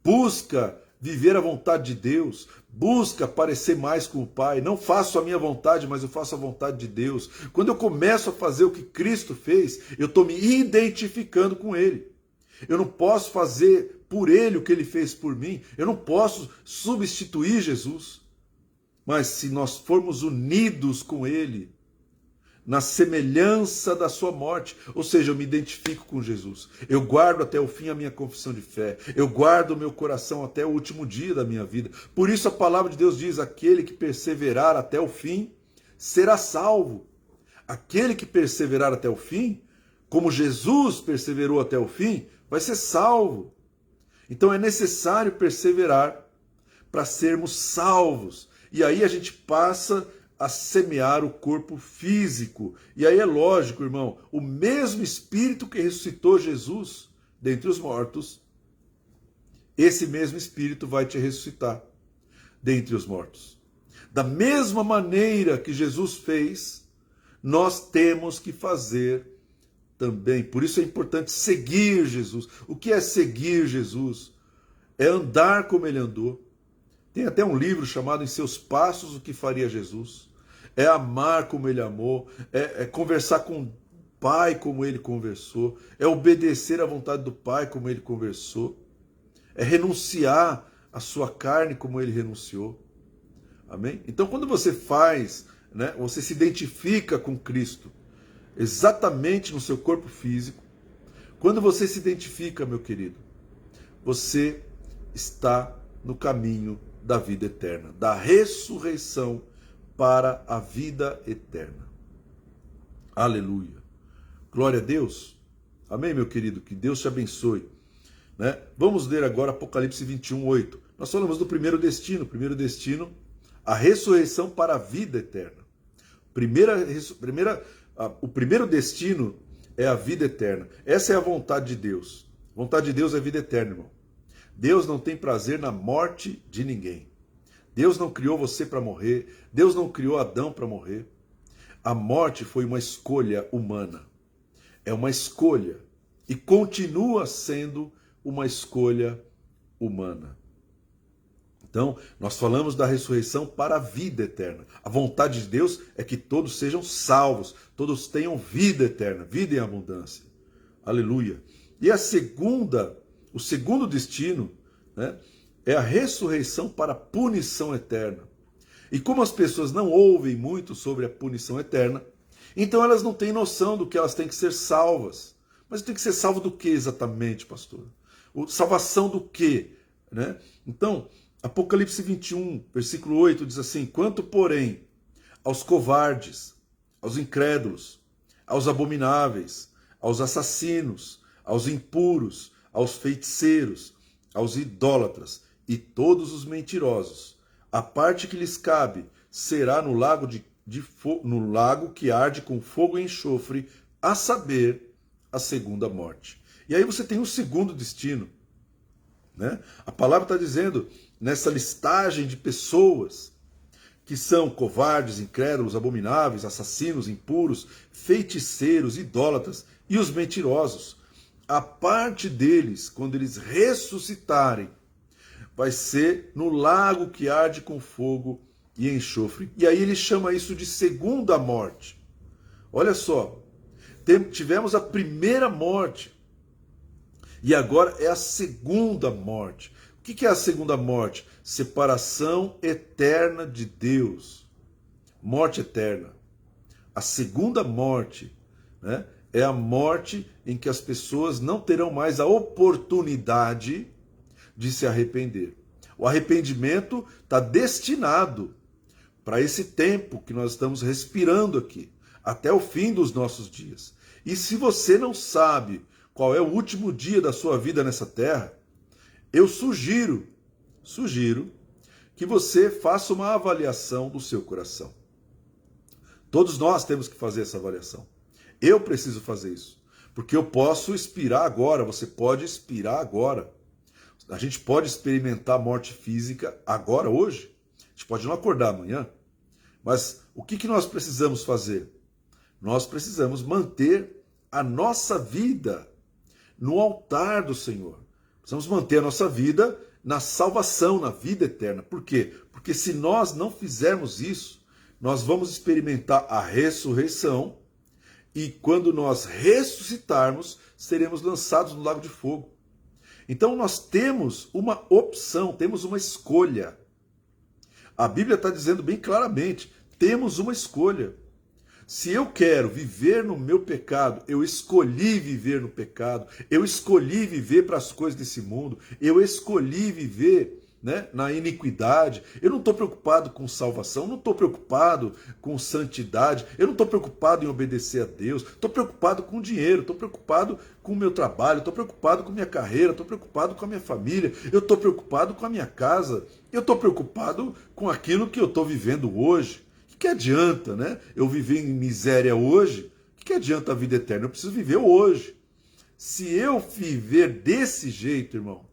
busca viver a vontade de Deus, busca parecer mais com o Pai. Não faço a minha vontade, mas eu faço a vontade de Deus. Quando eu começo a fazer o que Cristo fez, eu estou me identificando com Ele. Eu não posso fazer por Ele o que Ele fez por mim. Eu não posso substituir Jesus. Mas se nós formos unidos com Ele, na semelhança da sua morte, ou seja, eu me identifico com Jesus, eu guardo até o fim a minha confissão de fé, eu guardo o meu coração até o último dia da minha vida. Por isso a palavra de Deus diz: aquele que perseverar até o fim será salvo. Aquele que perseverar até o fim, como Jesus perseverou até o fim, vai ser salvo. Então é necessário perseverar para sermos salvos. E aí a gente passa a semear o corpo físico. E aí é lógico, irmão, o mesmo Espírito que ressuscitou Jesus dentre os mortos, esse mesmo Espírito vai te ressuscitar dentre os mortos. Da mesma maneira que Jesus fez, nós temos que fazer também. Por isso é importante seguir Jesus. O que é seguir Jesus? É andar como ele andou. Tem até um livro chamado Em Seus Passos, o que faria Jesus. É amar como ele amou, é conversar com o Pai como ele conversou, é obedecer à vontade do Pai como ele conversou, é renunciar à sua carne como ele renunciou. Amém? Então quando você faz, né, você se identifica com Cristo, exatamente no seu corpo físico, quando você se identifica, meu querido, você está no caminho da vida eterna, da ressurreição para a vida eterna. Aleluia. Glória a Deus. Amém, meu querido? Que Deus te abençoe. Né? Vamos ler agora Apocalipse 21:8. Nós falamos do primeiro destino. Primeiro destino, a ressurreição para a vida eterna. O primeiro destino é a vida eterna. Essa é a vontade de Deus. A vontade de Deus é a vida eterna, irmão. Deus não tem prazer na morte de ninguém. Deus não criou você para morrer. Deus não criou Adão para morrer. A morte foi uma escolha humana. É uma escolha. E continua sendo uma escolha humana. Então, nós falamos da ressurreição para a vida eterna. A vontade de Deus é que todos sejam salvos. Todos tenham vida eterna. Vida em abundância. Aleluia. E o segundo destino, né, é a ressurreição para a punição eterna. E como as pessoas não ouvem muito sobre a punição eterna, então elas não têm noção do que elas têm que ser salvas. Mas tem que ser salvo do que exatamente, pastor? Salvação do quê? Né? Então, Apocalipse 21, versículo 8 diz assim: quanto, porém, aos covardes, aos incrédulos, aos abomináveis, aos assassinos, aos impuros, aos feiticeiros, aos idólatras e todos os mentirosos, a parte que lhes cabe será no lago no lago que arde com fogo e enxofre, a saber, a segunda morte. E aí você tem um segundo destino, né? A palavra está dizendo, nessa listagem de pessoas que são covardes, incrédulos, abomináveis, assassinos, impuros, feiticeiros, idólatras e os mentirosos, a parte deles, quando eles ressuscitarem, vai ser no lago que arde com fogo e enxofre. E aí ele chama isso de segunda morte. Olha só, tivemos a primeira morte e agora é a segunda morte. O que é a segunda morte? Separação eterna de Deus. Morte eterna. A segunda morte, né, é a morte em que as pessoas não terão mais a oportunidade de se arrepender. O arrependimento está destinado para esse tempo que nós estamos respirando aqui, até o fim dos nossos dias. E se você não sabe qual é o último dia da sua vida nessa terra, eu sugiro que você faça uma avaliação do seu coração. Todos nós temos que fazer essa avaliação. Eu preciso fazer isso, porque eu posso expirar agora, você pode expirar agora. A gente pode experimentar a morte física agora, hoje. A gente pode não acordar amanhã. Mas o que nós precisamos fazer? Nós precisamos manter a nossa vida no altar do Senhor. Precisamos manter a nossa vida na salvação, na vida eterna. Por quê? Porque se nós não fizermos isso, nós vamos experimentar a ressurreição e quando nós ressuscitarmos, seremos lançados no lago de fogo. Então nós temos uma opção, temos uma escolha. A Bíblia está dizendo bem claramente, temos uma escolha. Se eu quero viver no meu pecado, eu escolhi viver no pecado, eu escolhi viver para as coisas desse mundo, eu escolhi viver, né, na iniquidade, eu não estou preocupado com salvação, não estou preocupado com santidade, eu não estou preocupado em obedecer a Deus, estou preocupado com dinheiro, estou preocupado com o meu trabalho, estou preocupado com minha carreira, estou preocupado com a minha família, eu estou preocupado com a minha casa, eu estou preocupado com aquilo que eu estou vivendo hoje. O que adianta, né? Eu viver em miséria hoje? O que adianta a vida eterna? Eu preciso viver hoje. Se eu viver desse jeito, irmão,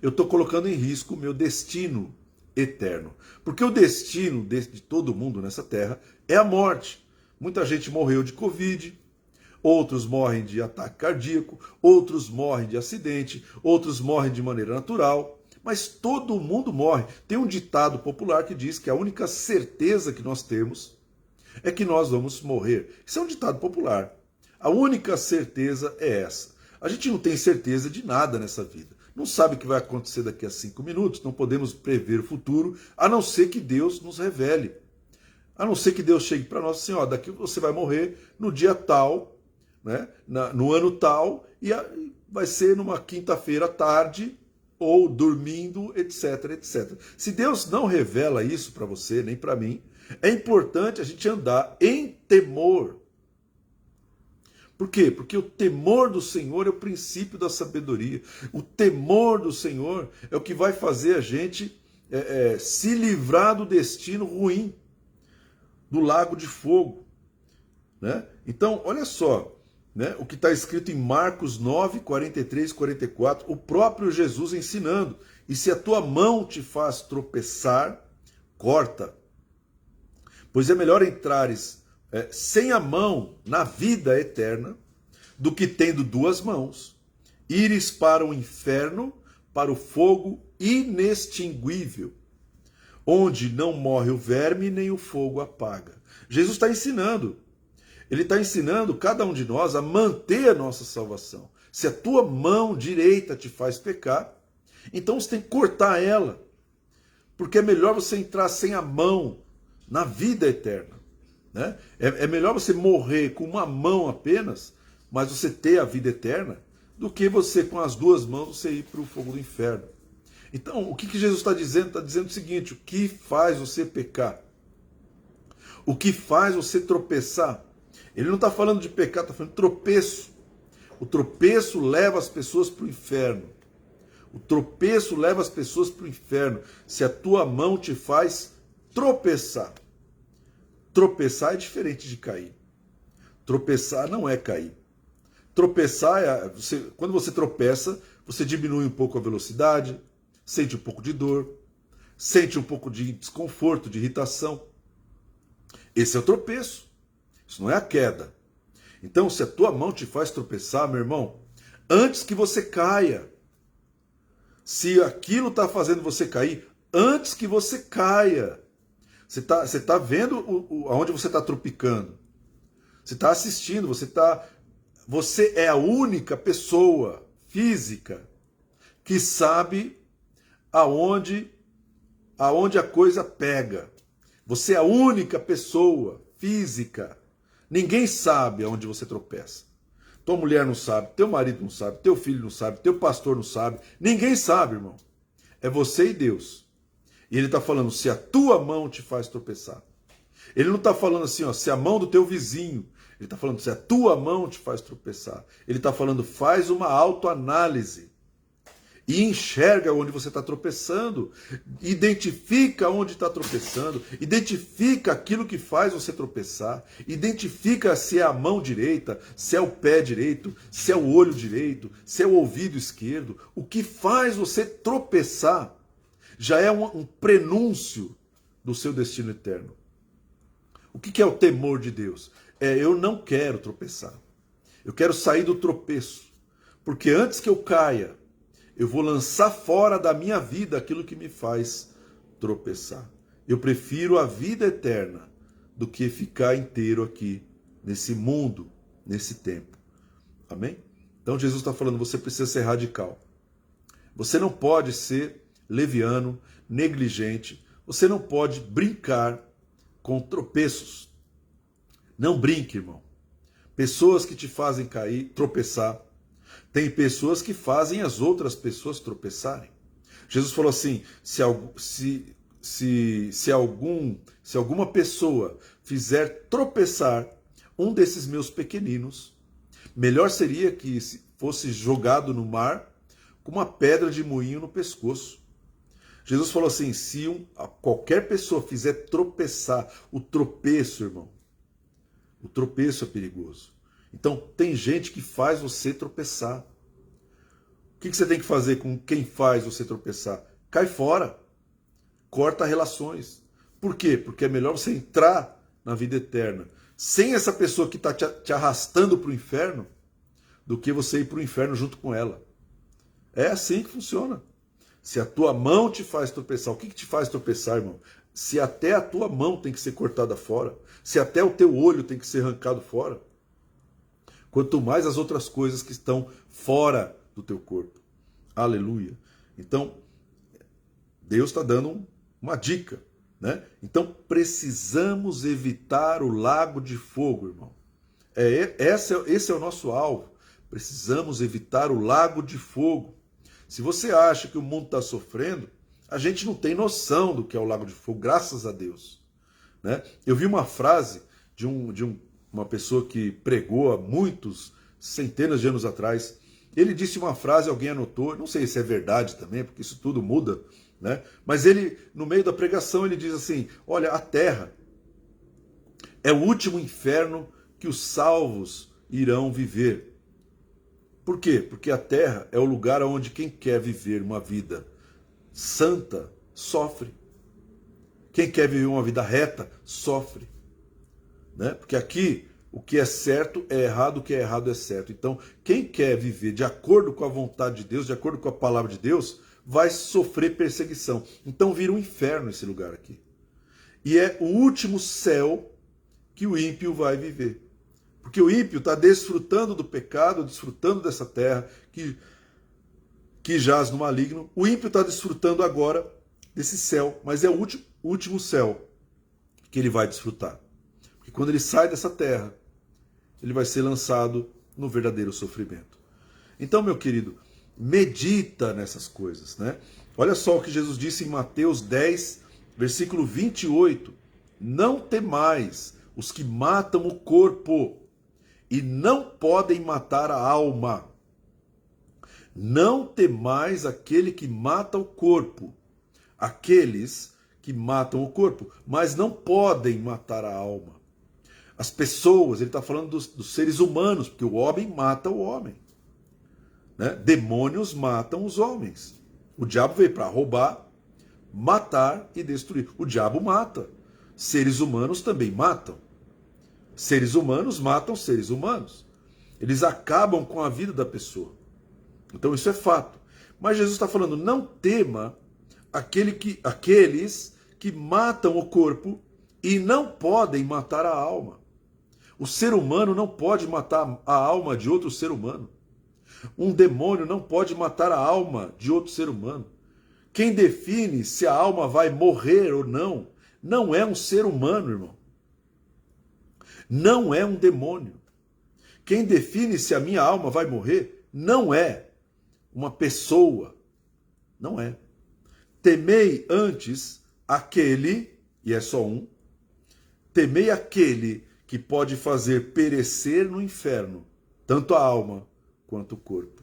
eu estou colocando em risco o meu destino eterno. Porque o destino de todo mundo nessa terra é a morte. Muita gente morreu de Covid, outros morrem de ataque cardíaco, outros morrem de acidente, outros morrem de maneira natural. Mas todo mundo morre. Tem um ditado popular que diz que a única certeza que nós temos é que nós vamos morrer. Isso é um ditado popular. A única certeza é essa. A gente não tem certeza de nada nessa vida. Não sabe o que vai acontecer daqui a 5 minutos, não podemos prever o futuro, a não ser que Deus nos revele. A não ser que Deus chegue para nós assim, ó, daqui você vai morrer no dia tal, né, no ano tal, e vai ser numa quinta-feira à tarde, ou dormindo, etc, etc. Se Deus não revela isso para você, nem para mim, é importante a gente andar em temor. Por quê? Porque o temor do Senhor é o princípio da sabedoria. O temor do Senhor é o que vai fazer a gente se livrar do destino ruim, do lago de fogo. Né? Então, olha só, né, o que está escrito em Marcos 9, 43 e 44, o próprio Jesus ensinando. E se a tua mão te faz tropeçar, corta. Pois é melhor entrares sem a mão na vida eterna, do que tendo 2 mãos, ires para o inferno, para o fogo inextinguível, onde não morre o verme nem o fogo apaga. Jesus está ensinando. Ele está ensinando cada um de nós a manter a nossa salvação. Se a tua mão direita te faz pecar, então você tem que cortar ela. Porque é melhor você entrar sem a mão na vida eterna. Né? É melhor você morrer com uma mão apenas, mas você ter a vida eterna, do que você com as 2 mãos você ir para o fogo do inferno. Então, o que Jesus está dizendo? Está dizendo o seguinte: o que faz você pecar? O que faz você tropeçar? Ele não está falando de pecado, está falando de tropeço. O tropeço leva as pessoas para o inferno. O tropeço leva as pessoas para o inferno. Se a tua mão te faz tropeçar. Tropeçar é diferente de cair. Tropeçar não é cair. Tropeçar é... quando você tropeça, você diminui um pouco a velocidade, sente um pouco de dor, sente um pouco de desconforto, de irritação. Esse é o tropeço. Isso não é a queda. Então, se a tua mão te faz tropeçar, meu irmão, antes que você caia, se aquilo está fazendo você cair, antes que você caia, você tá vendo aonde você está tropicando. Você está assistindo, você é a única pessoa física que sabe aonde a coisa pega. Você é a única pessoa física. Ninguém sabe aonde você tropeça. Tua mulher não sabe, teu marido não sabe, teu filho não sabe, teu pastor não sabe. Ninguém sabe, irmão. É você e Deus. E ele está falando, se a tua mão te faz tropeçar. Ele não está falando assim, ó, se a mão do teu vizinho. Ele está falando, se a tua mão te faz tropeçar. Ele está falando, faz uma autoanálise. E enxerga onde você está tropeçando. Identifica onde está tropeçando. Identifica aquilo que faz você tropeçar. Identifica se é a mão direita, se é o pé direito, se é o olho direito, se é o ouvido esquerdo. O que faz você tropeçar já é um prenúncio do seu destino eterno. O que é o temor de Deus? Eu não quero tropeçar. Eu quero sair do tropeço. Porque antes que eu caia, Eu vou lançar fora da minha vida aquilo que me faz tropeçar. Eu prefiro a vida eterna do que ficar inteiro aqui nesse mundo, nesse tempo. Amém? Então Jesus está falando, você precisa ser radical. Você não pode ser leviano, negligente. Você não pode brincar com tropeços. Não brinque, irmão. Pessoas que te fazem cair, tropeçar. Tem pessoas que fazem as outras pessoas tropeçarem. Jesus falou assim, se alguma pessoa fizer tropeçar um desses meus pequeninos, melhor seria que fosse jogado no mar com uma pedra de moinho no pescoço. Jesus falou assim, se qualquer pessoa fizer tropeçar, o tropeço, irmão, o tropeço é perigoso. Então tem gente que faz você tropeçar. O que você tem que fazer com quem faz você tropeçar? Cai fora. Corta relações. Por quê? Porque é melhor você entrar na vida eterna sem essa pessoa que está te arrastando para o inferno do que você ir para o inferno junto com ela. É assim que funciona. Se a tua mão te faz tropeçar, o que te faz tropeçar, irmão? Se até a tua mão tem que ser cortada fora, se até o teu olho tem que ser arrancado fora, quanto mais as outras coisas que estão fora do teu corpo. Aleluia. Então, Deus está dando uma dica, né? Então, precisamos evitar o lago de fogo, irmão. Esse é o nosso alvo. Precisamos evitar o lago de fogo. Se você acha que o mundo está sofrendo, a gente não tem noção do que é o lago de fogo, graças a Deus. Né? Eu vi uma frase de uma pessoa que pregou há muitos, centenas de anos atrás. Ele disse uma frase, alguém anotou, não sei se é verdade também, porque isso tudo muda, né? Mas ele, no meio da pregação, ele diz assim, olha, a terra é o último inferno que os salvos irão viver. Por quê? Porque a terra é o lugar onde quem quer viver uma vida santa sofre. Quem quer viver uma vida reta sofre. Né? Porque aqui o que é certo é errado, o que é errado é certo. Então, quem quer viver de acordo com a vontade de Deus, de acordo com a palavra de Deus, vai sofrer perseguição. Então vira um inferno esse lugar aqui. E é o último céu que o ímpio vai viver. Porque o ímpio está desfrutando do pecado, desfrutando dessa terra que jaz no maligno. O ímpio está desfrutando agora desse céu, mas é o último céu que ele vai desfrutar. Porque quando ele sai dessa terra, ele vai ser lançado no verdadeiro sofrimento. Então, meu querido, medita nessas coisas, né? Olha só o que Jesus disse em Mateus 10, versículo 28. Não temais os que matam o corpo e não podem matar a alma. Não temais aquele que mata o corpo, aqueles que matam o corpo, mas não podem matar a alma. As pessoas, ele está falando dos seres humanos, porque o homem mata o homem. Né? Demônios matam os homens. O diabo veio para roubar, matar e destruir. O diabo mata. Seres humanos também matam. Seres humanos matam seres humanos. Eles acabam com a vida da pessoa. Então isso é fato. Mas Jesus está falando, não tema aqueles que matam o corpo e não podem matar a alma. O ser humano não pode matar a alma de outro ser humano. Um demônio não pode matar a alma de outro ser humano. Quem define se a alma vai morrer ou não, não é um ser humano, irmão. Não é um demônio. Quem define se a minha alma vai morrer não é uma pessoa. Não é. Temei antes aquele, e é só um, temei aquele que pode fazer perecer no inferno, tanto a alma quanto o corpo.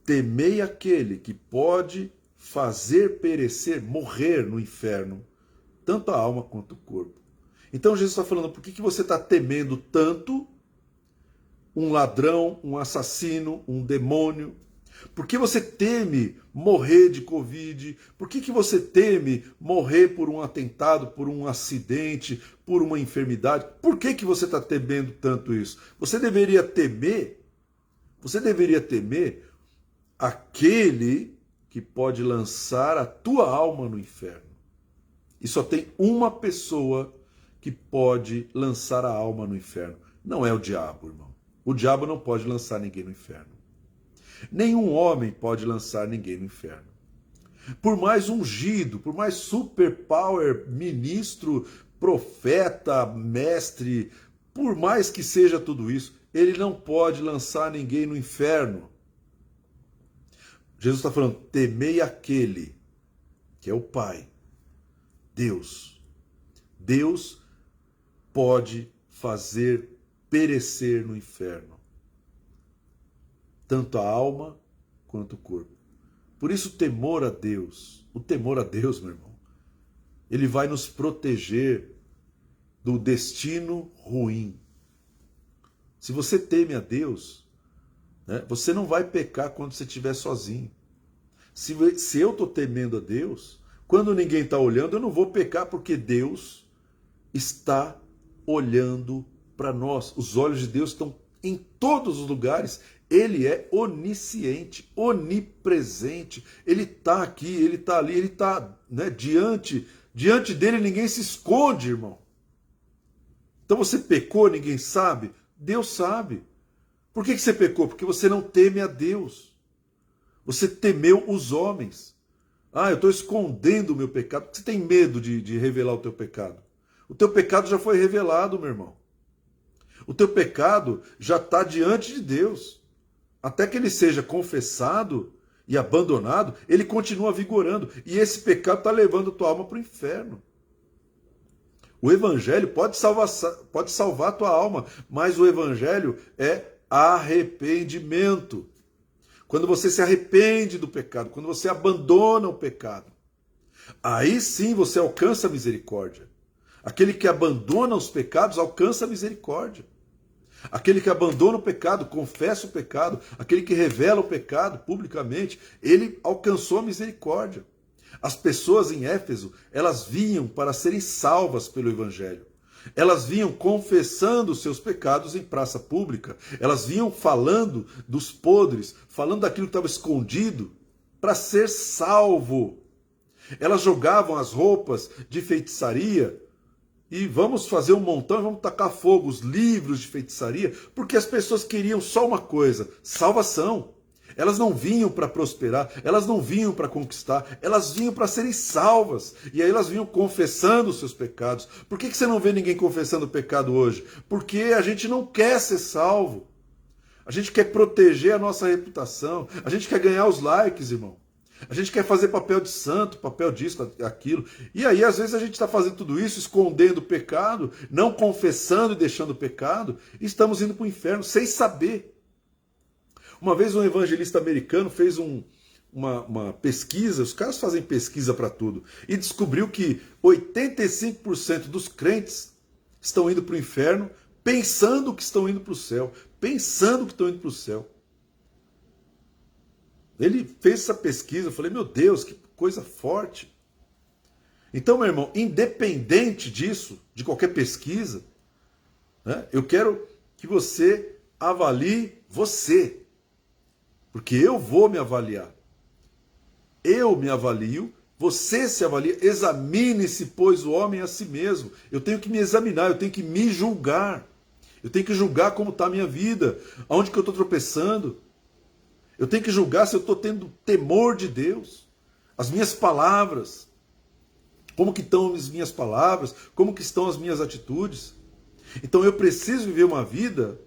Temei aquele que pode fazer perecer, morrer no inferno, tanto a alma quanto o corpo. Então Jesus está falando, por que você está temendo tanto um ladrão, um assassino, um demônio? Por que você teme morrer de Covid? Por que você teme morrer por um atentado, por um acidente, por uma enfermidade? Por que você está temendo tanto isso? Você deveria temer aquele que pode lançar a tua alma no inferno. E só tem uma pessoa que pode lançar a alma no inferno. Não é o diabo, irmão. O diabo não pode lançar ninguém no inferno. Nenhum homem pode lançar ninguém no inferno. Por mais ungido, por mais superpower, ministro, profeta, mestre, por mais que seja tudo isso, ele não pode lançar ninguém no inferno. Jesus está falando, temei aquele que é o Pai, Deus. Deus pode fazer perecer no inferno tanto a alma quanto o corpo. Por isso o temor a Deus, meu irmão, ele vai nos proteger do destino ruim. Se você teme a Deus, né, você não vai pecar quando você estiver sozinho. Se eu estou temendo a Deus, quando ninguém está olhando, eu não vou pecar porque Deus está olhando para nós. Os olhos de Deus estão em todos os lugares. Ele é onisciente, onipresente. Ele está aqui, ele está ali, ele está, né, diante dele ninguém se esconde, irmão. Então você pecou, ninguém sabe? Deus sabe. Por que você pecou? Porque você não teme a Deus. Você temeu os homens. Ah, eu estou escondendo o meu pecado. Por que você tem medo de revelar o teu pecado? O teu pecado já foi revelado, meu irmão. O teu pecado já está diante de Deus. Até que ele seja confessado e abandonado, ele continua vigorando. E esse pecado está levando a tua alma para o inferno. O evangelho pode salvar a tua alma, mas o evangelho é arrependimento. Quando você se arrepende do pecado, quando você abandona o pecado, aí sim você alcança a misericórdia. Aquele que abandona os pecados alcança a misericórdia. Aquele que abandona o pecado, confessa o pecado, aquele que revela o pecado publicamente, ele alcançou a misericórdia. As pessoas em Éfeso, elas vinham para serem salvas pelo evangelho. Elas vinham confessando os seus pecados em praça pública. Elas vinham falando dos podres, falando daquilo que estava escondido, para ser salvo. Elas jogavam as roupas de feitiçaria e vamos fazer um montão e vamos tacar fogo, os livros de feitiçaria, porque as pessoas queriam só uma coisa, salvação. Elas não vinham para prosperar, elas não vinham para conquistar, elas vinham para serem salvas. E aí elas vinham confessando os seus pecados. Por que você não vê ninguém confessando o pecado hoje? Porque a gente não quer ser salvo. A gente quer proteger a nossa reputação, a gente quer ganhar os likes, irmão. A gente quer fazer papel de santo, papel disso, aquilo. E aí, às vezes, a gente está fazendo tudo isso, escondendo o pecado, não confessando e deixando o pecado, e estamos indo para o inferno sem saber. Uma vez um evangelista americano fez uma pesquisa, os caras fazem pesquisa para tudo, e descobriu que 85% dos crentes estão indo para o inferno pensando que estão indo para o céu. Pensando que estão indo para o céu. Ele fez essa pesquisa, eu falei, meu Deus, que coisa forte. Então, meu irmão, independente disso, de qualquer pesquisa, né, eu quero que você avalie você. Porque eu vou me avaliar. Eu me avalio, você se avalia, examine-se, pois, o homem a si mesmo. Eu tenho que me examinar, eu tenho que me julgar. Eu tenho que julgar como está a minha vida, aonde que eu estou tropeçando. Eu tenho que julgar se eu estou tendo temor de Deus. As minhas palavras. Como que estão as minhas palavras? Como que estão as minhas atitudes? Então eu preciso viver uma vida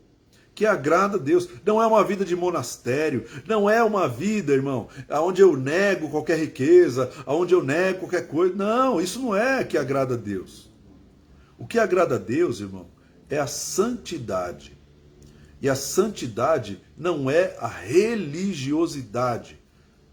que agrada a Deus. Não é uma vida de monastério. Não é uma vida, irmão, onde eu nego qualquer riqueza, onde eu nego qualquer coisa. Não, isso não é que agrada a Deus. O que agrada a Deus, irmão, é a santidade. E a santidade não é a religiosidade.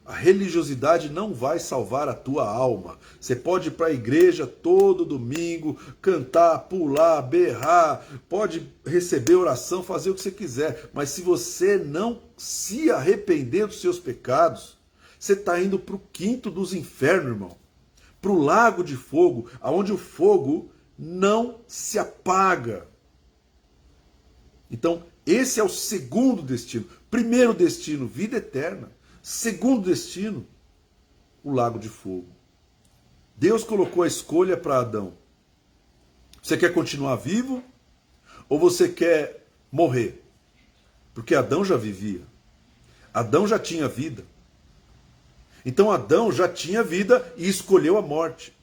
A religiosidade não vai salvar a tua alma. Você pode ir para a igreja todo domingo, cantar, pular, berrar, pode receber oração, fazer o que você quiser. Mas se você não se arrepender dos seus pecados, você está indo para o quinto dos infernos, irmão. Para o lago de fogo, onde o fogo não se apaga. Então, esse é o segundo destino. Primeiro destino, vida eterna. Segundo destino, o lago de fogo. Deus colocou a escolha para Adão. Você quer continuar vivo ou você quer morrer? Porque Adão já vivia. Adão já tinha vida. Então Adão já tinha vida e escolheu a morte.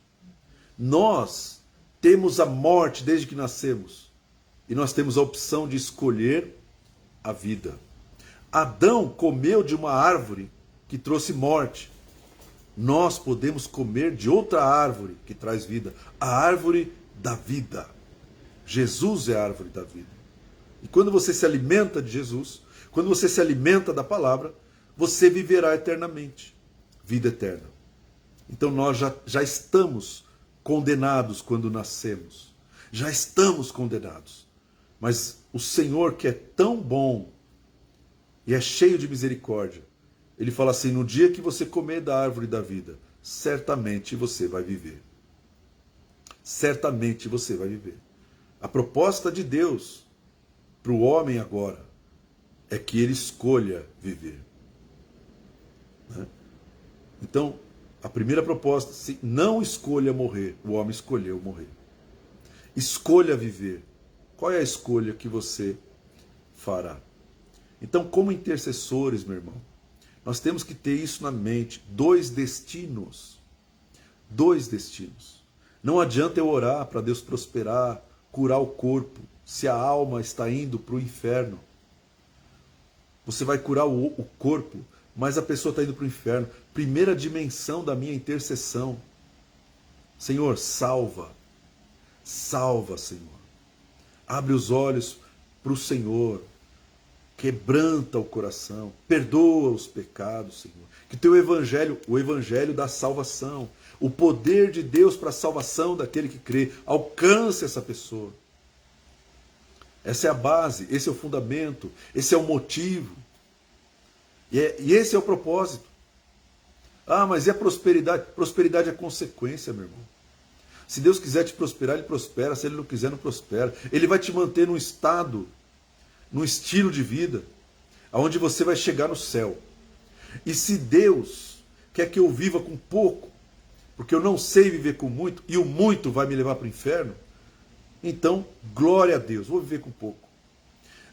Nós temos a morte desde que nascemos. E nós temos a opção de escolher a vida. Adão comeu de uma árvore que trouxe morte. Nós podemos comer de outra árvore que traz vida. A árvore da vida. Jesus é a árvore da vida. E quando você se alimenta de Jesus, quando você se alimenta da palavra, você viverá eternamente. Vida eterna. Então nós já estamos condenados quando nascemos. Já estamos condenados. Mas o Senhor, que é tão bom e é cheio de misericórdia, Ele fala assim: no dia que você comer da árvore da vida, certamente você vai viver. Certamente você vai viver. A proposta de Deus para o homem agora é que ele escolha viver. Então, a primeira proposta, se não escolha morrer, o homem escolheu morrer. Escolha viver. Qual é a escolha que você fará? Então, como intercessores, meu irmão, nós temos que ter isso na mente. Dois destinos. Dois destinos. Não adianta eu orar para Deus prosperar, curar o corpo, se a alma está indo para o inferno. Você vai curar o corpo, mas a pessoa está indo para o inferno. Primeira dimensão da minha intercessão. Senhor, salva. Salva, Senhor. Abre os olhos para o Senhor. Quebranta o coração. Perdoa os pecados, Senhor. Que teu evangelho, o evangelho da salvação, o poder de Deus para a salvação daquele que crê, alcance essa pessoa. Essa é a base, esse é o fundamento, esse é o motivo. E esse é o propósito. Ah, mas e a prosperidade? Prosperidade é consequência, meu irmão. Se Deus quiser te prosperar, Ele prospera. Se Ele não quiser, não prospera. Ele vai te manter num estado, num estilo de vida, onde você vai chegar no céu. E se Deus quer que eu viva com pouco, porque eu não sei viver com muito, e o muito vai me levar para o inferno, então, glória a Deus, vou viver com pouco.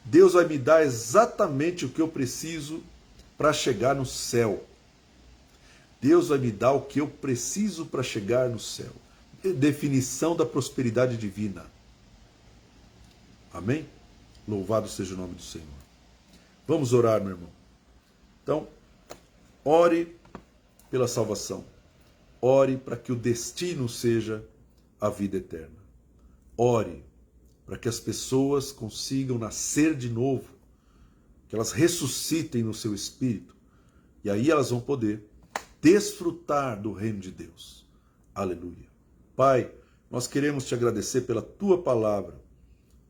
Deus vai me dar exatamente o que eu preciso para chegar no céu. Deus vai me dar o que eu preciso para chegar no céu. Definição da prosperidade divina. Amém? Louvado seja o nome do Senhor. Vamos orar, meu irmão. Então, ore pela salvação. Ore para que o destino seja a vida eterna. Ore para que as pessoas consigam nascer de novo, que elas ressuscitem no seu espírito, e aí elas vão poder desfrutar do reino de Deus. Aleluia. Pai, nós queremos te agradecer pela tua palavra.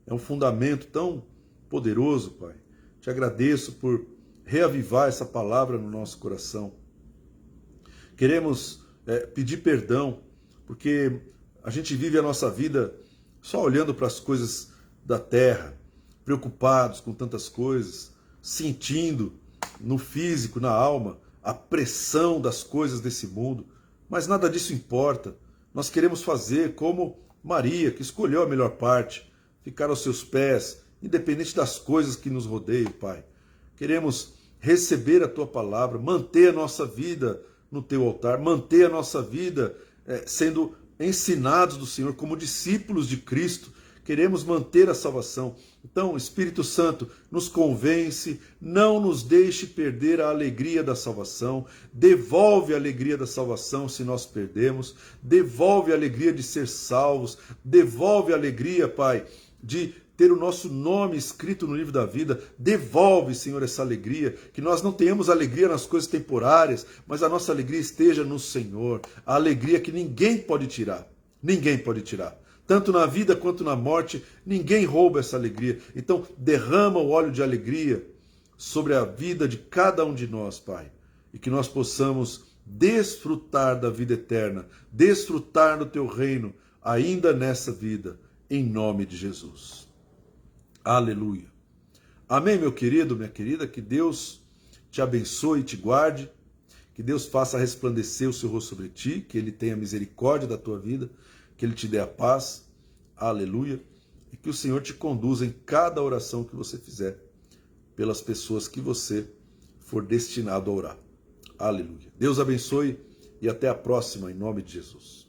É um fundamento tão poderoso, Pai. Te agradeço por reavivar essa palavra no nosso coração. Queremos pedir perdão, porque a gente vive a nossa vida só olhando para as coisas da terra, preocupados com tantas coisas, sentindo no físico, na alma, a pressão das coisas desse mundo. Mas nada disso importa. Nós queremos fazer como Maria, que escolheu a melhor parte, ficar aos seus pés, independente das coisas que nos rodeiam, Pai. Queremos receber a tua palavra, manter a nossa vida no teu altar, manter a nossa vida sendo ensinados do Senhor como discípulos de Cristo. Queremos manter a salvação. Então, Espírito Santo, nos convence, não nos deixe perder a alegria da salvação, devolve a alegria da salvação se nós perdemos, devolve a alegria de ser salvos, devolve a alegria, Pai, de ter o nosso nome escrito no livro da vida. Devolve, Senhor, essa alegria, que nós não tenhamos alegria nas coisas temporárias, mas a nossa alegria esteja no Senhor, a alegria que ninguém pode tirar, ninguém pode tirar. Tanto na vida quanto na morte, ninguém rouba essa alegria. Então, derrama o óleo de alegria sobre a vida de cada um de nós, Pai, e que nós possamos desfrutar da vida eterna, desfrutar do teu reino, ainda nessa vida, em nome de Jesus. Aleluia. Amém, meu querido, minha querida, que Deus te abençoe e te guarde, que Deus faça resplandecer o seu rosto sobre ti, que Ele tenha misericórdia da tua vida, que Ele te dê a paz, aleluia, e que o Senhor te conduza em cada oração que você fizer, pelas pessoas que você for destinado a orar, aleluia. Deus abençoe e até a próxima, em nome de Jesus.